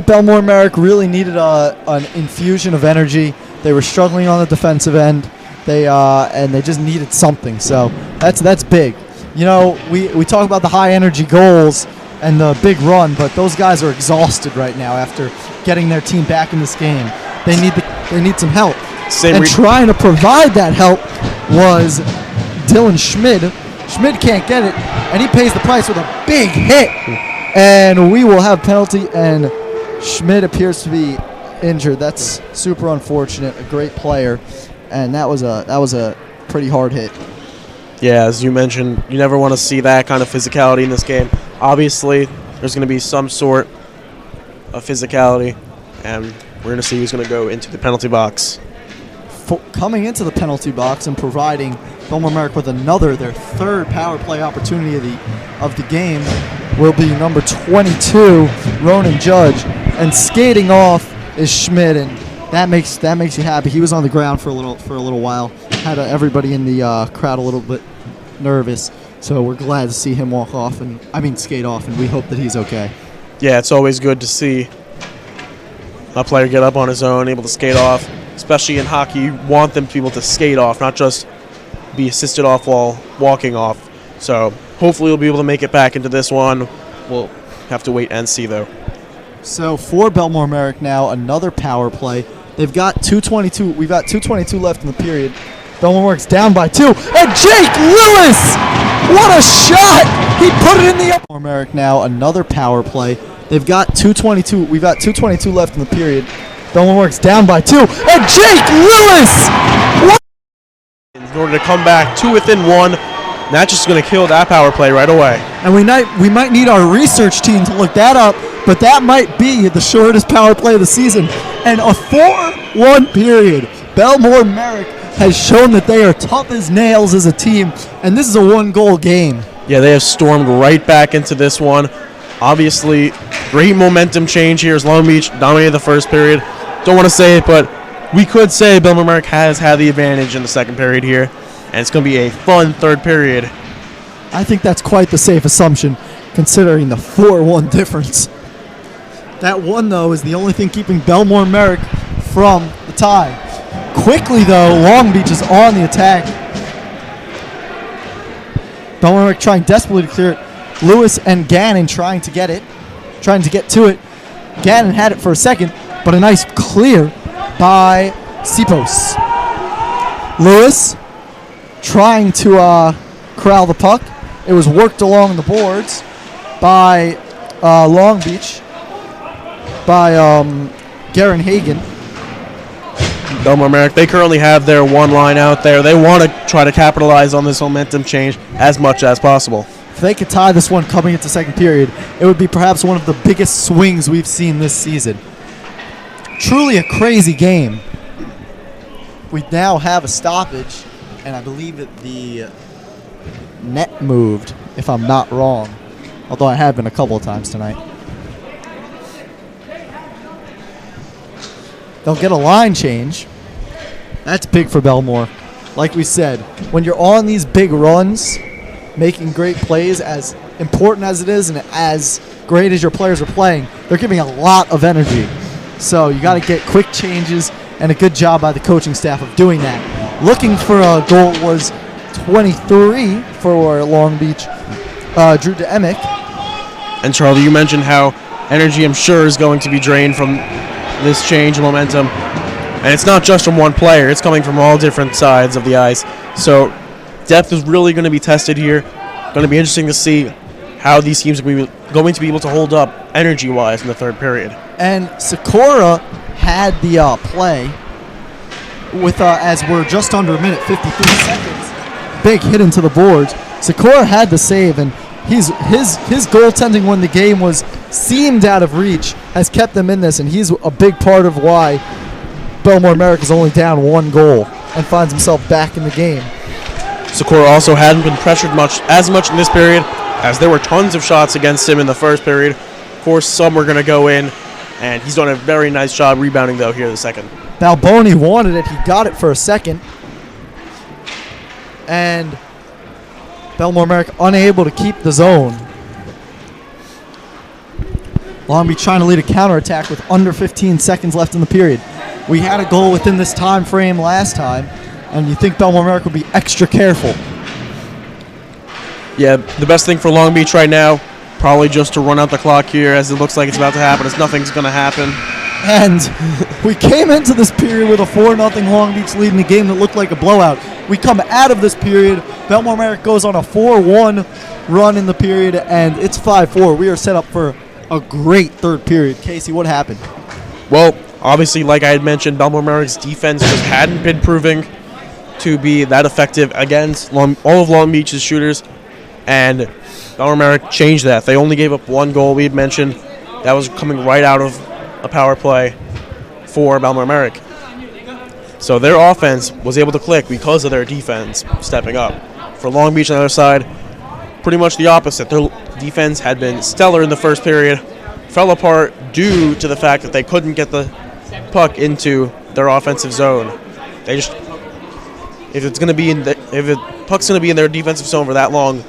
Bellmore Merrick really needed an infusion of energy. They were struggling on the defensive end. And they just needed something. So that's big. You know, we talk about the high energy goals and the big run, but those guys are exhausted right now after getting their team back in this game. They need some help. Trying to provide that help was Dylan Schmid. Schmid can't get it, and he pays the price with a big hit. And we will have penalty, and Schmid appears to be injured. That's super unfortunate. A great player, and that was a pretty hard hit. Yeah, as you mentioned, you never want to see that kind of physicality in this game. Obviously, there's going to be some sort of physicality, and we're going to see who's going to go into the penalty box. Coming into the penalty box and providing Bellmore Merrick with their third power play opportunity of the game will be number 22, Ronan Judge, and skating off is Schmid, and that makes you happy. He was on the ground for a little while, had everybody in the crowd a little bit nervous. So we're glad to see him skate off, and we hope that he's okay. Yeah, it's always good to see a player get up on his own, able to skate off. Especially in hockey, you want them to be able to skate off, not just be assisted off while walking off. So hopefully we'll be able to make it back into this one. We'll have to wait and see, though. So for Bellmore Merrick now, another power play. They've got 2:22. We've got 2:22 left in the period. Bellmore Merrick's down by 2, and Jake Lewis! What a shot! He put it in the Bellmore Merrick now, another power play. They've got 2:22. We've got 2:22 left in the period. Bellmore Merrick's down by 2, and Jake Lewis! What? In order to come back 2 within 1, that's just going to kill that power play right away. And we might need our research team to look that up, but that might be the shortest power play of the season. And a 4-1 period. Bellmore Merrick has shown that they are tough as nails as a team, and this is a 1-goal game. Yeah, they have stormed right back into this one. Obviously, great momentum change here as Long Beach dominated the first period. Don't want to say it, but we could say Bellmore Merrick has had the advantage in the second period here, and it's going to be a fun third period. I think that's quite the safe assumption, considering the 4-1 difference. That one, though, is the only thing keeping Bellmore Merrick from the tie. Quickly, though, Long Beach is on the attack. Bellmore Merrick trying desperately to clear it. Lewis and Gannon trying to get to it. Gannon had it for a second, but a nice clear by Sipos. Lewis trying to corral the puck. It was worked along the boards by Long Beach, by Garen Hagen. Bellmore Merrick, they currently have their one line out there. They want to try to capitalize on this momentum change as much as possible. If they could tie this one coming into second period, it would be perhaps one of the biggest swings we've seen this season. Truly a crazy game. We now have a stoppage, and I believe that the net moved, if I'm not wrong, although I have been a couple of times tonight. They'll get a line change. That's big for Bellmore. Like we said, when you're on these big runs, making great plays, as important as it is and as great as your players are playing, they're giving a lot of energy. So you got to get quick changes, and a good job by the coaching staff of doing that. Looking for a goal was 23 for Long Beach, Drew DeEmick. And Charlie, you mentioned how energy, I'm sure, is going to be drained from this change in momentum. And it's not just from one player. It's coming from all different sides of the ice. So depth is really going to be tested here. Going to be interesting to see how these teams are going to be able to hold up energy-wise in the third period. And Sakura had the play with, as we're just under a minute, 53 seconds. Big hit into the boards. Sakura had the save, and his goaltending when the game seemed out of reach has kept them in this, and he's a big part of why Bellmore Merrick is only down one goal and finds himself back in the game. Sakura also hadn't been pressured as much in this period, as there were tons of shots against him in the first period. Of course, some were going to go in, and he's done a very nice job rebounding, though, here in the second. Balboni wanted it. He got it for a second. And Bellmore Merrick unable to keep the zone. Long Beach trying to lead a counterattack with under 15 seconds left in the period. We had a goal within this time frame last time, and you think Bellmore Merrick would be extra careful. Yeah, the best thing for Long Beach right now, probably just to run out the clock here, as it looks like it's about to happen, as nothing's going to happen. And we came into this period with a 4-0 Long Beach lead in a game that looked like a blowout. We come out of this period, Bellmore Merrick goes on a 4-1 run in the period, and it's 5-4. We are set up for a great third period. Casey, what happened? Well, obviously, like I had mentioned, Bellmore Merrick's defense just hadn't been proving to be that effective against all of Long Beach's shooters, and Bellmore Merrick changed that. They only gave up one goal, we had mentioned. That was coming right out of a power play for Bellmore Merrick. So their offense was able to click because of their defense stepping up. For Long Beach on the other side, pretty much the opposite. Their defense had been stellar in the first period, fell apart due to the fact that they couldn't get the puck into their offensive zone. They just, if the puck's going to be in their defensive zone for that long,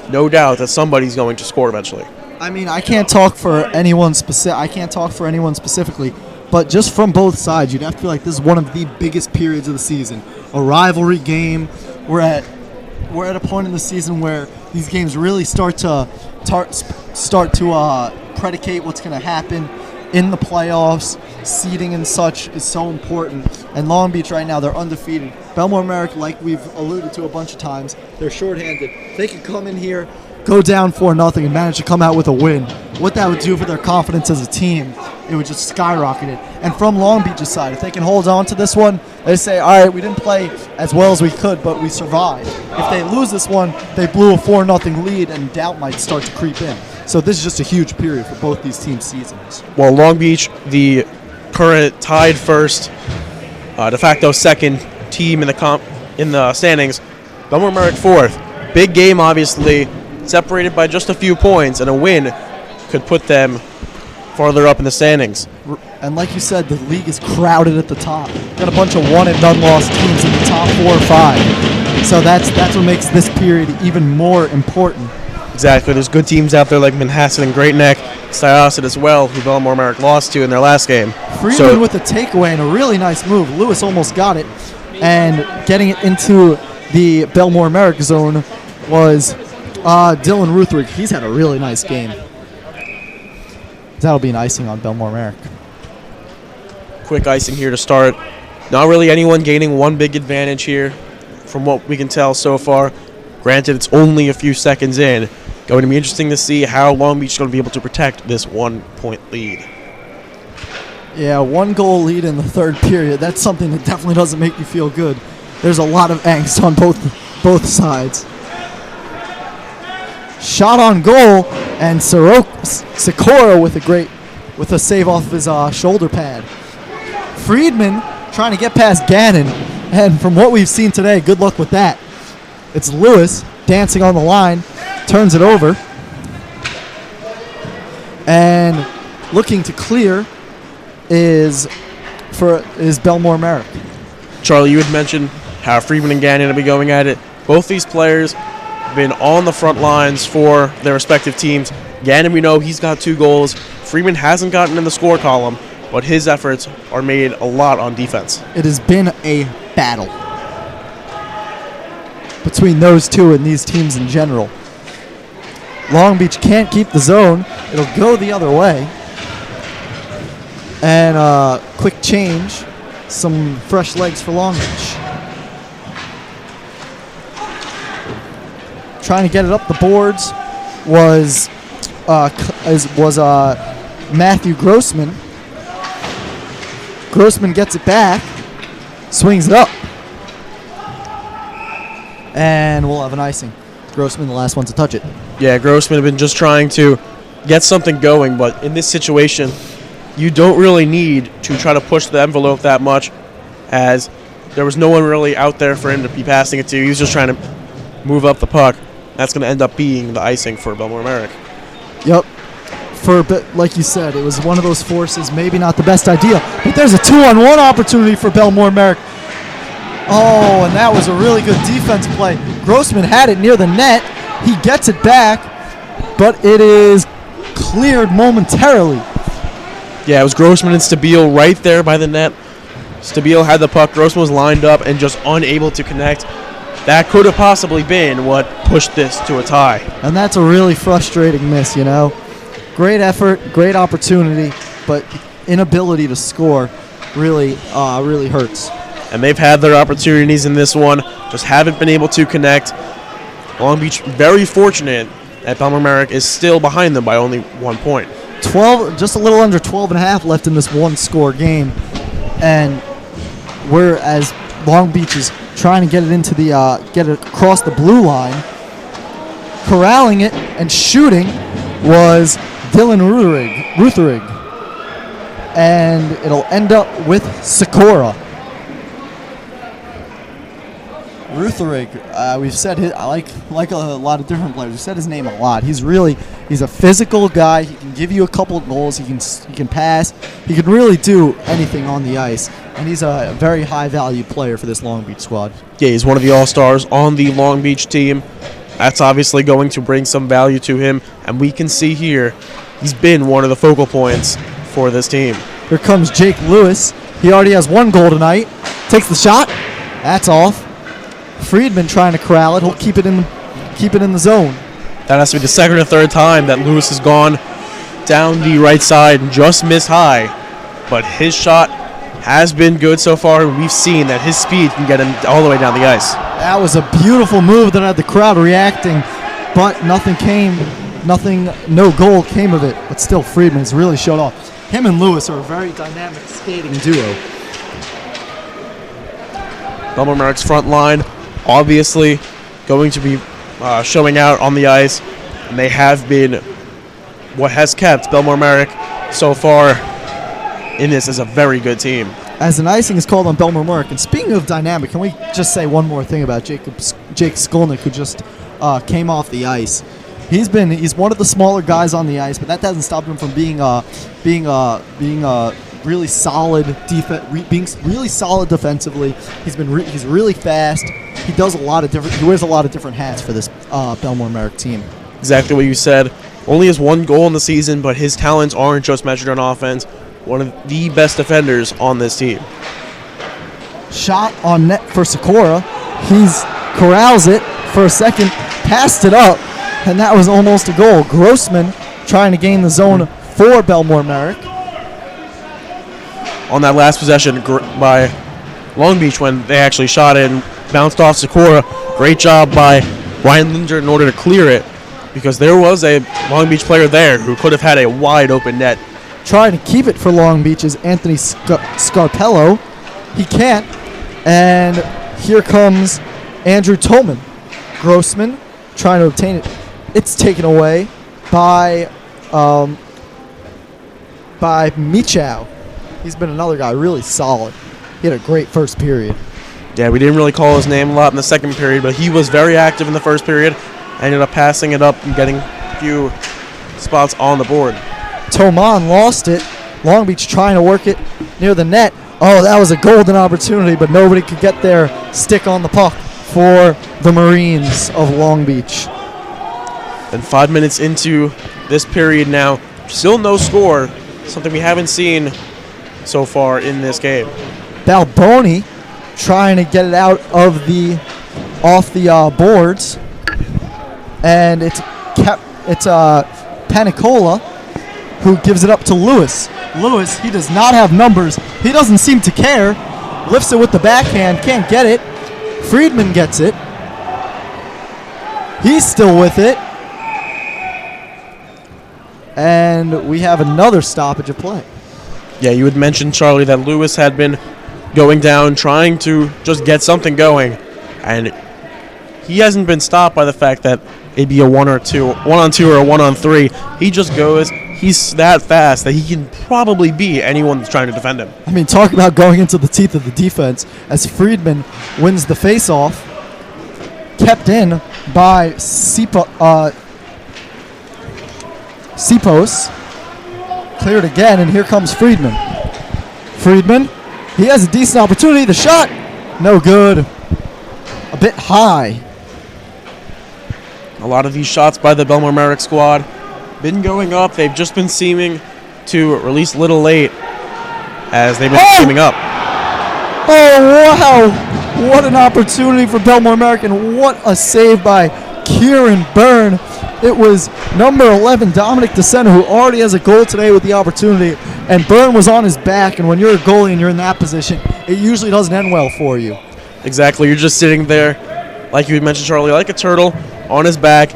no doubt that somebody's going to score eventually. I mean, I can't talk for anyone specifically, but just from both sides, you'd have to feel like this is one of the biggest periods of the season. A rivalry game. We're at a point in the season where these games really start to predicate what's going to happen in the playoffs. Seeding and such is so important. And Long Beach right now, they're undefeated. Bellmore Merrick, like we've alluded to a bunch of times, they're shorthanded. They could come in here, go down 4-0 and manage to come out with a win. What that would do for their confidence as a team, it would just skyrocket it. And from Long Beach's side, if they can hold on to this one, they say, all right, we didn't play as well as we could, but we survived. If they lose this one, they blew a 4-0 lead, and doubt might start to creep in. So this is just a huge period for both these teams' seasons. Well, Long Beach, the current tied first, de facto second team in the standings. Bellmore Merrick fourth. Big game, obviously, separated by just a few points, and a win could put them farther up in the standings. And like you said, the league is crowded at the top. Got a bunch of one and done lost teams in the top 4 or 5. So that's what makes this period even more important. Exactly. There's good teams out there like Manhasset and Great Neck, Syosset as well, who Bellmore Merrick lost to in their last game. Freeman with a takeaway and a really nice move. Lewis almost got it. And getting it into the Bellmore Merrick zone was Dylan Ruthrig. He's had a really nice game. That'll be an icing on Bellmore Merrick. Quick icing here to start. Not really anyone gaining one big advantage here from what we can tell so far. Granted, it's only a few seconds in. Going to be interesting to see how Long Beach is going to be able to protect this 1-point lead. Yeah, 1-goal lead in the third period. That's something that definitely doesn't make you feel good. There's a lot of angst on both sides. Shot on goal, and Sikora with a save off of his shoulder pad. Friedman trying to get past Gannon, and from what we've seen today, good luck with that. It's Lewis dancing on the line, turns it over, and looking to clear is Bellmore Merrick. Charlie, you had mentioned how Friedman and Gannon will be going at it. Both these players have been on the front lines for their respective teams. Gannon, we know he's got 2 goals. Friedman hasn't gotten in the score column, but his efforts are made a lot on defense. It has been a battle between those two and these teams in general. Long Beach can't keep the zone. It'll go the other way. And quick change. Some fresh legs for Long Beach. Trying to get it up the boards was Matthew Grossman. Grossman gets it back, swings it up, and we'll have an icing. Grossman, the last one to touch it. Yeah, Grossman have been just trying to get something going, but in this situation, you don't really need to try to push the envelope that much, as there was no one really out there for him to be passing it to. He was just trying to move up the puck. That's going to end up being the icing for Bellmore Merrick. Yep. Like you said, it was one of those forces, maybe not the best idea, but there's a 2-on-1 opportunity for Bellmore Merrick. Oh, and that was a really good defense play. Grossman had it near the net. He gets it back, but it is cleared momentarily. Yeah, it was Grossman and Stabile right there by the net. Stabile had the puck. Grossman was lined up and just unable to connect. That could have possibly been what pushed this to a tie. And that's a really frustrating miss, you know. Great effort, great opportunity, but inability to score really hurts. And they've had their opportunities in this one, just haven't been able to connect. Long Beach very fortunate that Bellmore Merrick is still behind them by only 1 point. Just a little under 12 and a half left in this one-score game, and we're as Long Beach is trying to get it across the blue line. Corralling it and shooting was Dylan Rutherig, and it'll end up with Sikora. Rutherig, we've said like a lot of different players. We've said his name a lot. He's a physical guy. He can give you a couple of goals. He can pass. He can really do anything on the ice, and he's a very high value player for this Long Beach squad. Yeah, he's one of the all-stars on the Long Beach team. That's obviously going to bring some value to him, and we can see here he's been one of the focal points for this team. Here comes Jake Lewis. He already has 1 goal tonight. Takes the shot. That's off. Friedman trying to corral it. He'll keep it in the zone. That has to be the second or third time that Lewis has gone down the right side and just missed high. But his shot has been good so far, and we've seen that his speed can get him all the way down the ice. That was a beautiful move that had the crowd reacting, but no goal came of it. But still, Friedman's really showed off. Him and Lewis are a very dynamic skating duo. Bellmore Merrick's front line obviously going to be showing out on the ice, and they have been what has kept Bellmore Merrick so far in this as a very good team. As an icing is called on Bellmore Merrick, and speaking of dynamic, can we just say one more thing about Jake Skolnick, who just came off the ice? He's one of the smaller guys on the ice, but that doesn't stop him from being really solid defensively. He's really fast. He wears a lot of different hats for this Bellmore Merrick team. Exactly what you said. Only has 1 goal in the season, but his talents aren't just measured on offense. One of the best defenders on this team. Shot on net for Sikora. He's corrals it for a second, passed it up, and that was almost a goal. Grossman trying to gain the zone for Bellmore Merrick. On that last possession by Long Beach, when they actually shot it and bounced off Sikora, great job by Ryan Linder in order to clear it, because there was a Long Beach player there who could have had a wide open net trying to keep it for Long Beach is Anthony Scarpello. He can't. And here comes Andrew Tolman. Grossman trying to obtain it. It's taken away by Michow. He's been another guy really solid. He had a great first period. Yeah, we didn't really call his name a lot in the second period, but he was very active in the first period. Ended up passing it up and getting a few spots on the board. Toman lost it. Long Beach trying to work it near the net. Oh, that was a golden opportunity, but nobody could get their stick on the puck for the Marines of Long Beach. And 5 minutes into this period now, still no score, something we haven't seen so far in this game. Balboni trying to get it out of off the boards, and it's Panicola who gives it up to Lewis. Lewis, he does not have numbers. He doesn't seem to care. Lifts it with the backhand, can't get it. Friedman gets it. He's still with it. And we have another stoppage of play. Yeah, you had mentioned, Charlie, that Lewis had been going down, trying to just get something going. And he hasn't been stopped by the fact that it'd be a 1-on-2 or a 1-on-3. He just goes. He's that fast that he can probably beat anyone that's trying to defend him. I mean, talk about going into the teeth of the defense as Friedman wins the face-off. Kept in by Sipos. Cleared again, and here comes Friedman. Friedman, he has a decent opportunity. The shot, no good. A bit high. A lot of these shots by the Bellmore Merrick squad been going up. They've just been seeming to release a little late as they've been teaming up. Oh, wow. What an opportunity for Bellmore Merrick, and what a save by Kieran Byrne. It was number 11, Dominic DeSena, who already has a goal today with the opportunity, and Byrne was on his back, and when you're a goalie and you're in that position, it usually doesn't end well for you. Exactly. You're just sitting there, like you had mentioned, Charlie, like a turtle on his back.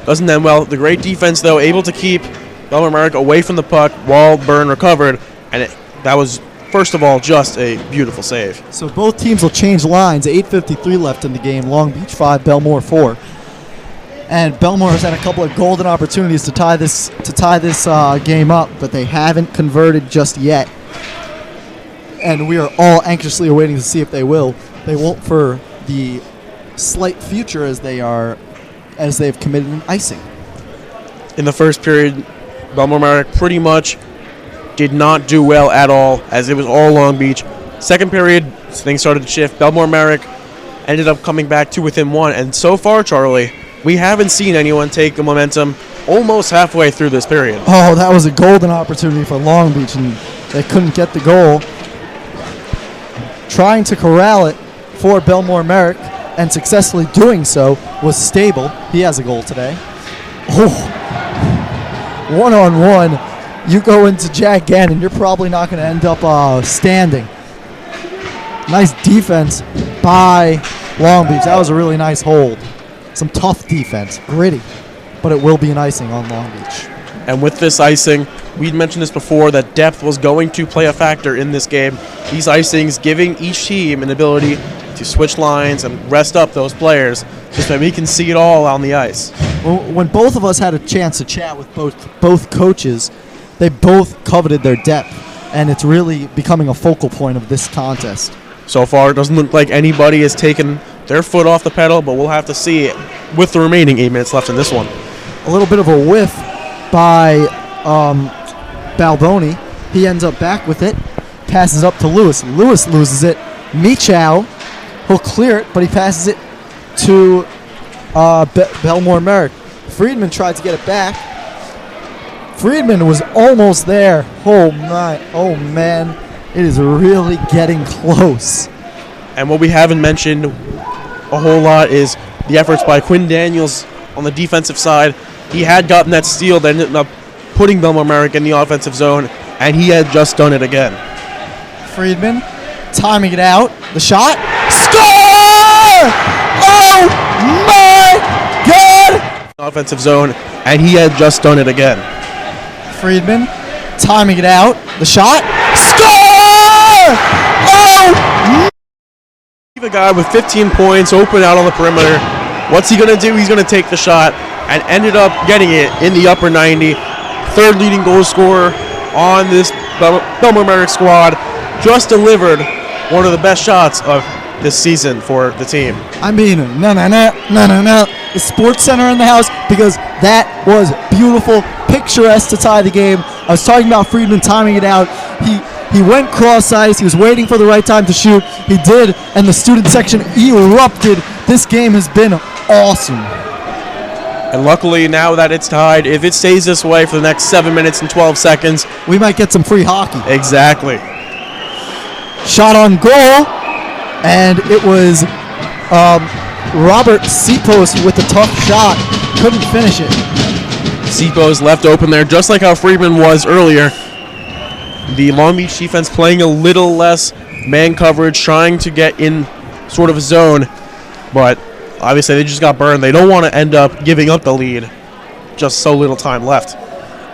Doesn't end well. The great defense, though, able to keep Bellmore Merrick away from the puck while Byrne recovered, and that was, first of all, just a beautiful save. So both teams will change lines. 8:53 left in the game. Long Beach 5, Bellmore 4. And Bellmore has had a couple of golden opportunities to tie this game up, but they haven't converted just yet. And we are all anxiously awaiting to see if they will. They won't for the slight future as they've committed an icing. In the first period, Bellmore Merrick pretty much did not do well at all, as it was all Long Beach. Second period, things started to shift. Bellmore Merrick ended up coming back to within one, and so far, Charlie, we haven't seen anyone take the momentum almost halfway through this period. Oh, that was a golden opportunity for Long Beach, and they couldn't get the goal. Trying to corral it for Bellmore Merrick, and successfully doing so, was Stable. He has a goal today. Oh, 1-on-1. You go into Jack Gannon, you're probably not going to end up standing. Nice defense by Long Beach. That was a really nice hold. Some tough defense, gritty, but it will be an icing on Long Beach. And with this icing, we'd mentioned this before, that depth was going to play a factor in this game. These icings giving each team an ability to switch lines and rest up those players just so we can see it all on the ice. When both of us had a chance to chat with both coaches, they both coveted their depth, and it's really becoming a focal point of this contest. So far, it doesn't look like anybody has taken their foot off the pedal, but we'll have to see it with the remaining 8 minutes left in this one. A little bit of a whiff by Balboni. He ends up back with it, passes up to Lewis. Lewis loses it. Michow will clear it, but he passes it to Bellmore Merrick. Friedman tried to get it back. Friedman was almost there. Oh man, it is really getting close. And what we haven't mentioned a whole lot is the efforts by Quinn Daniels on the defensive side. He had gotten that steal that ended up putting Bellmore Merrick in the offensive zone, and he had just done it again. Friedman timing it out. The shot. Score! Oh my God! Offensive zone, and he had just done it again. Friedman timing it out. The shot. Score! Oh! A guy with 15 points open out on the perimeter. What's he going to do? He's going to take the shot and ended up getting it in the upper 90. Third leading goal scorer on this Bellmore Merrick squad. Just delivered one of the best shots of this season for the team. I mean, no. The Sports Center in the house, because that was beautiful, picturesque to tie the game. I was talking about Friedman timing it out. He went cross ice. He was waiting for the right time to shoot. He did, and the student section erupted. This game has been awesome. And luckily, now that it's tied, if it stays this way for the next 7 minutes and 12 seconds, we might get some free hockey. Exactly. Shot on goal, and it was Robert Seapost with a tough shot. Couldn't finish it. Seapost left open there, just like how Friedman was earlier. The Long Beach defense playing a little less man coverage, trying to get in sort of a zone, but obviously they just got burned. They don't want to end up giving up the lead. Just so little time left.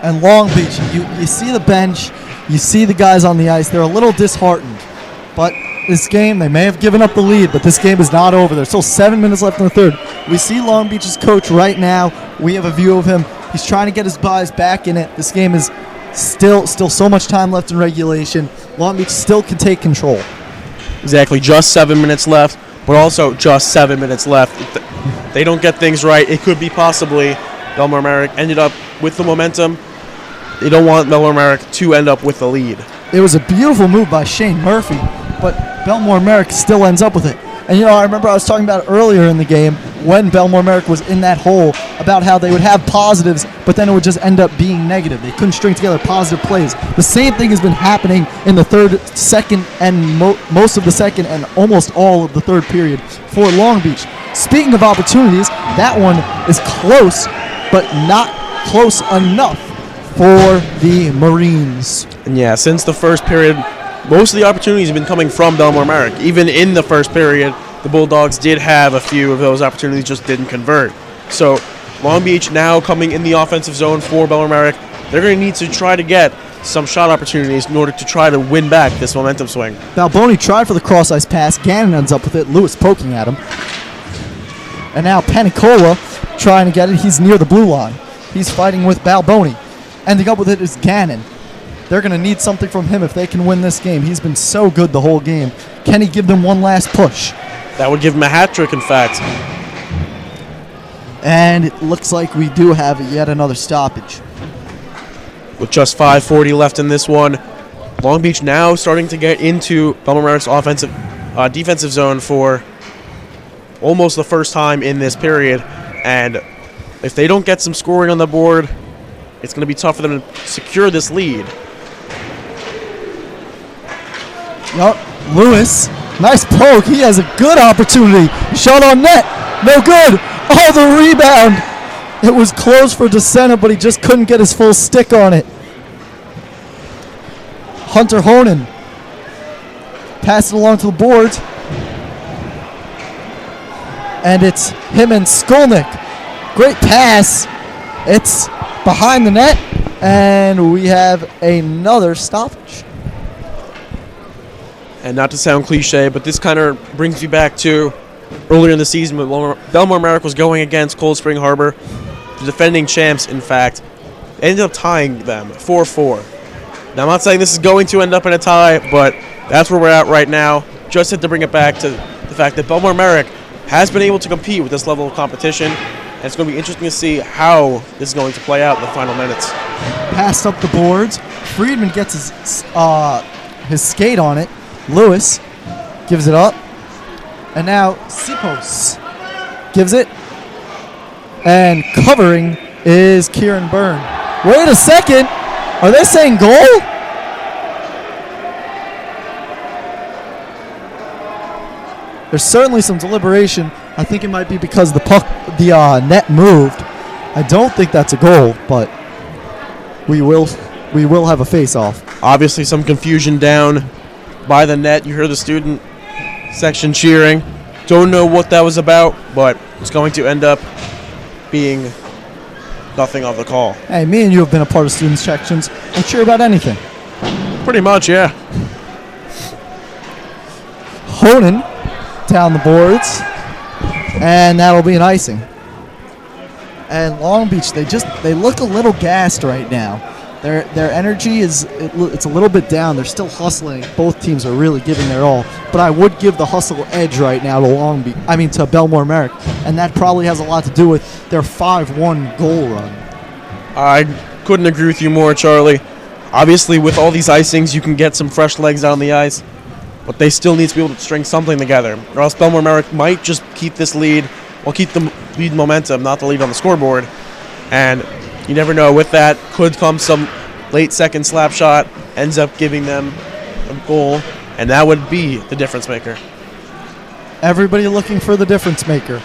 And Long Beach, you see the bench, you see the guys on the ice. They're a little disheartened. But this game, they may have given up the lead, but this game is not over. There's still 7 minutes left in the third. We see Long Beach's coach right now. We have a view of him. He's trying to get his guys back in it. This game is still so much time left in regulation. Long Beach still can take control. Exactly, just 7 minutes left, but also just 7 minutes left. If they don't get things right, it could be possibly Bellmore Merrick ended up with the momentum. They don't want Bellmore Merrick to end up with the lead. It was a beautiful move by Shane Murphy, but Bellmore Merrick still ends up with it. And I remember I was talking about earlier in the game when Bellmore Merrick was in that hole about how they would have positives, but then it would just end up being negative. They couldn't string together positive plays. The same thing has been happening in the third, second, and most of the second and almost all of the third period for Long Beach. Speaking of opportunities, that one is close, but not close enough for the Marines. And yeah, since the first period, most of the opportunities have been coming from Bellmore Merrick. Even in the first period, the Bulldogs did have a few of those opportunities, just didn't convert. So Long Beach now coming in the offensive zone for Bellmore Merrick. They're going to need to try to get some shot opportunities in order to try to win back this momentum swing. Balboni tried for the cross-ice pass. Gannon ends up with it. Lewis poking at him. And now Panicola trying to get it. He's near the blue line. He's fighting with Balboni. Ending up with it is Gannon. They're going to need something from him if they can win this game. He's been so good the whole game. Can he give them one last push? That would give him a hat trick, in fact. And it looks like we do have yet another stoppage. With just 5:40 left in this one, Long Beach now starting to get into Bellmore Merrick's defensive zone for almost the first time in this period. And if they don't get some scoring on the board, it's going to be tough for them to secure this lead. Lewis, nice poke. He has a good opportunity. Shot on net. No good. Oh, the rebound. It was close for DeSena, but he just couldn't get his full stick on it. Hunter Honan passed it along to the boards. And it's him and Skolnick. Great pass. It's behind the net. And we have another stoppage. And not to sound cliche, but this kind of brings me back to earlier in the season when Bellmore Merrick was going against Cold Spring Harbor, the defending champs, in fact. Ended up tying them 4-4. Now, I'm not saying this is going to end up in a tie, but that's where we're at right now. Just had to bring it back to the fact that Bellmore Merrick has been able to compete with this level of competition, and it's going to be interesting to see how this is going to play out in the final minutes. Passed up the boards. Friedman gets his skate on it. Lewis gives it up. And now Sipos gives it. And covering is Kieran Byrne. Wait a second. Are they saying goal? There's certainly some deliberation. I think it might be because the net moved. I don't think that's a goal, but we will have a face-off. Obviously some confusion down by the net. You hear the student section cheering. Don't know what that was about, but it's going to end up being nothing of the call. Hey, me and you have been a part of student sections. I'm sure about anything. Pretty much, yeah. Honan down the boards, and that'll be an icing. And Long Beach, they look a little gassed right now. Their energy it's a little bit down. They're still hustling. Both teams are really giving their all. But I would give the hustle edge right now to Bellmore Merrick, and that probably has a lot to do with their 5-1 goal run. I couldn't agree with you more, Charlie. Obviously, with all these icings, you can get some fresh legs out on the ice, but they still need to be able to string something together, or else Bellmore Merrick might just keep this lead, keep the lead momentum, not the lead on the scoreboard. And you never know. With that could come some late second slap shot, ends up giving them a goal, and that would be the difference maker. Everybody looking for the difference maker.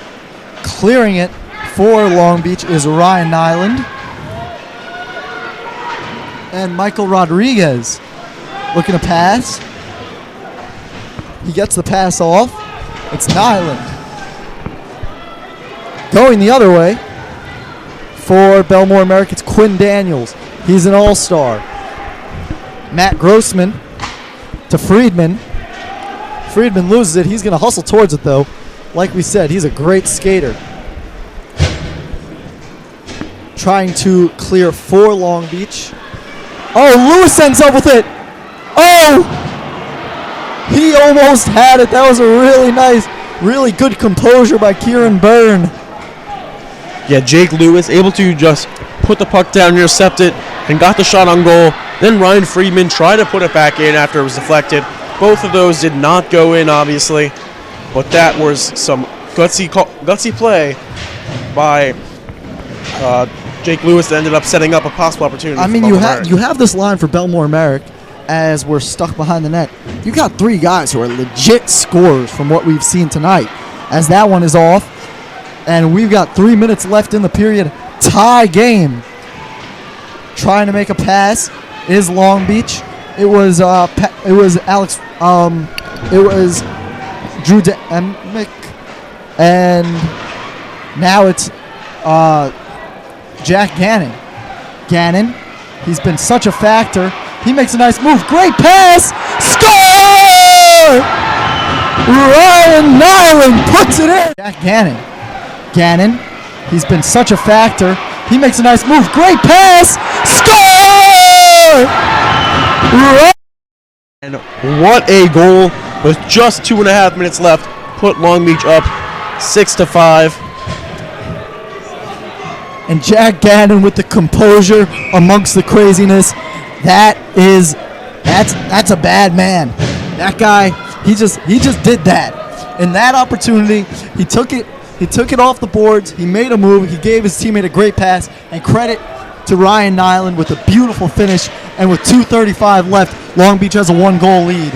Clearing it for Long Beach is Ryan Nyland. And Michael Rodriguez looking to pass. He gets the pass off. It's Nyland. Going the other way for Bellmore Merrick, it's Quinn Daniels. He's an all-star. Matt Grossman to Friedman. Friedman loses it. He's going to hustle towards it, though. Like we said, he's a great skater. Trying to clear for Long Beach. Oh, Lewis ends up with it. Oh! He almost had it. That was a really nice, really good composure by Kieran Byrne. Yeah, Jake Lewis able to just put the puck down, intercept it, and got the shot on goal. Then Ryan Friedman tried to put it back in after it was deflected. Both of those did not go in, obviously, but that was some gutsy play by Jake Lewis that ended up setting up a possible opportunity. I mean, you have this line for Bellmore Merrick as we're stuck behind the net. You got three guys who are legit scorers from what we've seen tonight. As that one is off, and we've got 3 minutes left in the period. Tie game. Trying to make a pass is Long Beach. It was Alex. It was Drew Demick, and now it's Jack Gannon. Gannon, he's been such a factor. He makes a nice move. Great pass. Score! Ryan Nyland puts it in. Jack Gannon. Gannon, he's been such a factor. He makes a nice move. Great pass. Score! And what a goal with just 2.5 minutes left. Put Long Beach up 6-5. And Jack Gannon with the composure amongst the craziness. That's a bad man. That guy, he just did that. In that opportunity, he took it off the boards, he made a move, he gave his teammate a great pass, and credit to Ryan Nyland with a beautiful finish. And with 2:35 left, Long Beach has a 1-goal lead.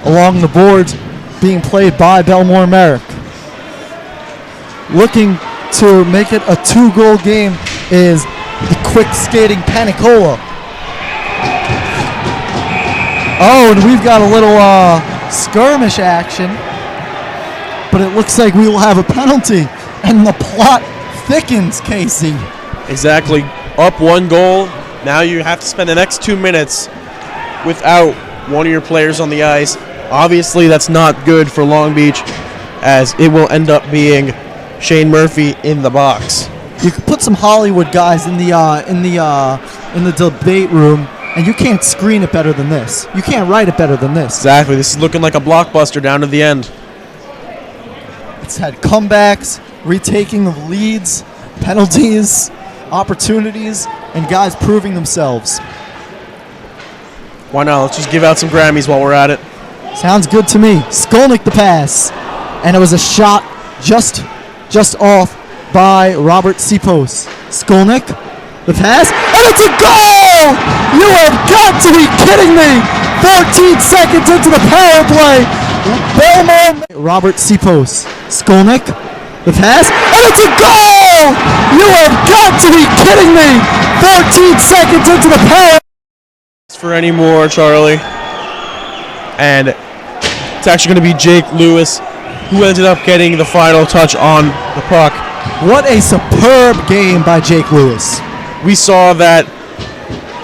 Along the boards, being played by Bellmore Merrick. Looking to make it a 2-goal game is the quick skating Panicola. Oh, and we've got a little skirmish action, but it looks like we will have a penalty, and the plot thickens, Casey. Exactly. Up 1 goal. Now you have to spend the next 2 minutes without one of your players on the ice. Obviously, that's not good for Long Beach, as it will end up being Shane Murphy in the box. You could put some Hollywood guys in the debate room, and you can't screen it better than this. You can't write it better than this. Exactly. This is looking like a blockbuster down to the end. It's had comebacks, retaking of leads, penalties, opportunities, and guys proving themselves. Why not? Let's just give out some Grammys while we're at it. Sounds good to me. Skolnick the pass, and it was a shot just off by Robert Sipos. Skolnick, the pass, and it's a goal! You have got to be kidding me! 14 seconds into the power play. Bellmore, Robert Sipos. Skolnick, the pass, and it's a goal! You have got to be kidding me! 14 seconds into the power. For any more, Charlie. And it's actually going to be Jake Lewis who ended up getting the final touch on the puck. What a superb game by Jake Lewis. We saw that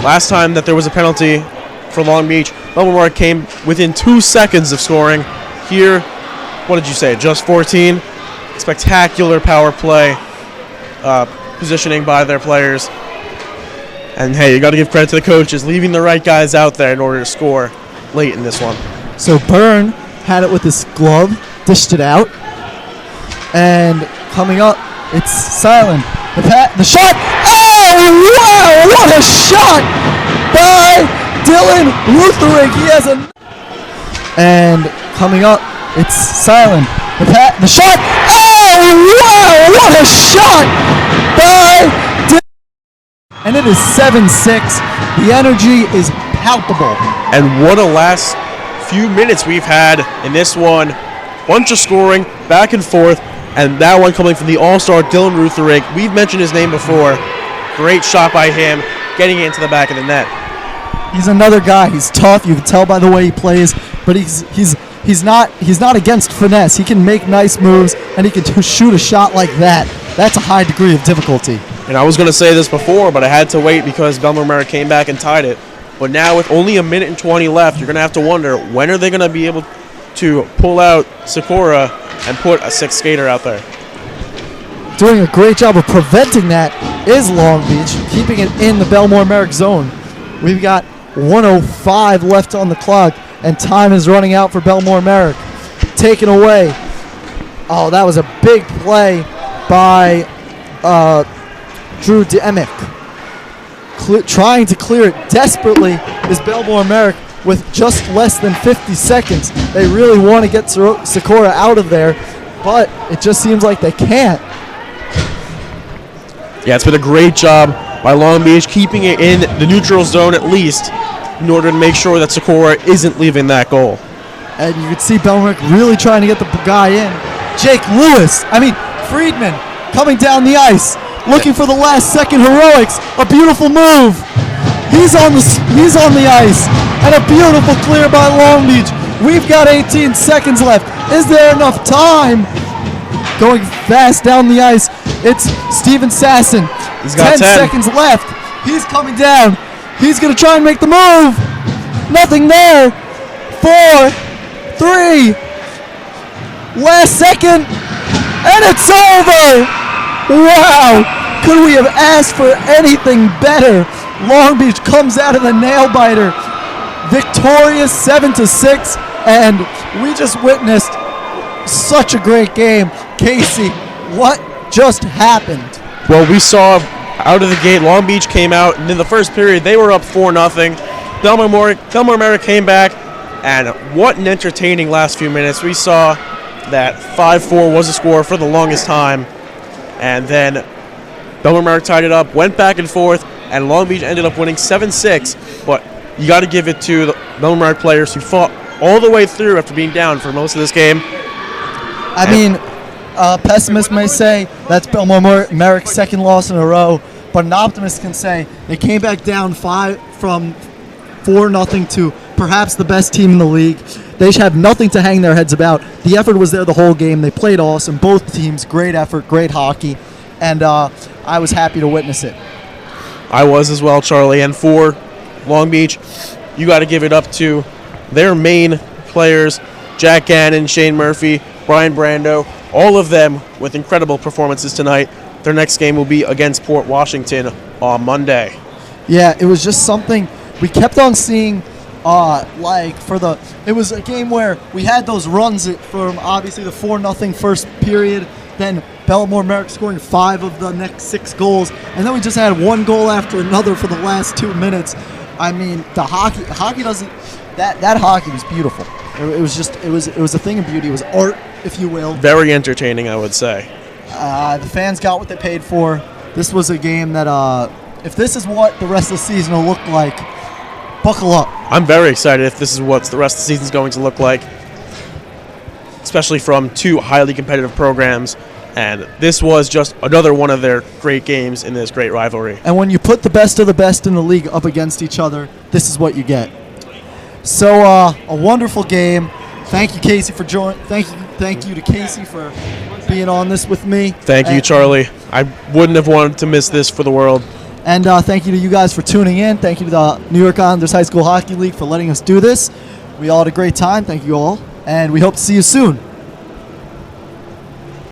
last time that there was a penalty for Long Beach, Bellmore came within 2 seconds of scoring. Here, what did you say, just 14? Spectacular power play positioning by their players. And hey, you got to give credit to the coaches, leaving the right guys out there in order to score late in this one. So Byrne had it with his glove, dished it out, and coming up, it's Silent. The shot! Oh, wow! What a shot by Dylan Rutherick. He has a... And coming up, it's Silent. The shot! Oh, wow! What a shot by Dylan. And it is 7-6. The energy is palpable. And what a last few minutes we've had in this one. Bunch of scoring, back and forth, and that one coming from the all-star Dylan Rutherick. We've mentioned his name before. Great shot by him, getting it into the back of the net. He's another guy. He's tough. You can tell by the way he plays, but he's not against finesse. He can make nice moves, and he can shoot a shot like that. That's a high degree of difficulty. And I was going to say this before, but I had to wait because Bellmore Merrick came back and tied it. But now with only 1:20 left, you're going to have to wonder, when are they going to be able to pull out Sikora and put a sixth skater out there? Doing a great job of preventing that is Long Beach, keeping it in the Bellmore Merrick zone. We've got 1:05 left on the clock, and time is running out for Bellmore Merrick. Taken away. Oh, that was a big play by Drew Demick. Trying to clear it desperately is Bellmore Merrick with just less than 50 seconds. They really want to get Sikora out of there, but it just seems like they can't. Yeah, it's been a great job by Long Beach, keeping it in the neutral zone at least, in order to make sure that Sikora isn't leaving that goal. And you can see Bellmore really trying to get the guy in. Friedman coming down the ice, looking for the last second heroics. A beautiful move. He's on the ice, and a beautiful clear by Long Beach. We've got 18 seconds left. Is there enough time? Going fast down the ice, it's Steven Sasson. He's got 10 seconds left. He's coming down. He's going to try and make the move. Nothing there. 4, 3, last second, and it's over. Wow. Could we have asked for anything better? Long Beach comes out of the nail biter, victorious 7-6, and we just witnessed such a great game. Casey, what just happened? Well, we saw out of the gate, Long Beach came out, and in the first period, they were up 4-0. Bellmore Merrick came back, and what an entertaining last few minutes. We saw that 5-4 was the score for the longest time, and then Bellmore Merrick tied it up, went back and forth, and Long Beach ended up winning 7-6, but you got to give it to the Bellmore Merrick players who fought all the way through after being down for most of this game. Pessimists may say that's Bellmore Merrick's second loss in a row, but an optimist can say they came back down 4-0 to perhaps the best team in the league. They should have nothing to hang their heads about. The effort was there the whole game. They played awesome. Both teams, great effort, great hockey, and I was happy to witness it. I was as well, Charlie. And for Long Beach, you got to give it up to their main players, Jack Gannon, Shane Murphy, Brian Brando, all of them with incredible performances tonight. Their next game will be against Port Washington on Monday. Yeah, it was just something we kept on seeing. It was a game where we had those runs from obviously the 4-0 first period, then Bellmore Merrick scoring 5 of the next 6 goals, and then we just had one goal after another for the last 2 minutes. I mean, the hockey doesn't. That hockey was beautiful. It was a thing of beauty. It was art, if you will. Very entertaining, I would say. The fans got what they paid for. This was a game that, if this is what the rest of the season will look like, buckle up. I'm very excited if this is what the rest of the season is going to look like, especially from 2 highly competitive programs. And this was just another one of their great games in this great rivalry. And when you put the best of the best in the league up against each other, this is what you get. So, a wonderful game. Thank you, Casey, for joining. Thank you, Thank you to Casey for being on this with me. Thank you, And- Charlie. I wouldn't have wanted to miss this for the world. And thank you to you guys for tuning in. Thank you to the New York Islanders High School Hockey League for letting us do this. We all had a great time. Thank you all. And we hope to see you soon.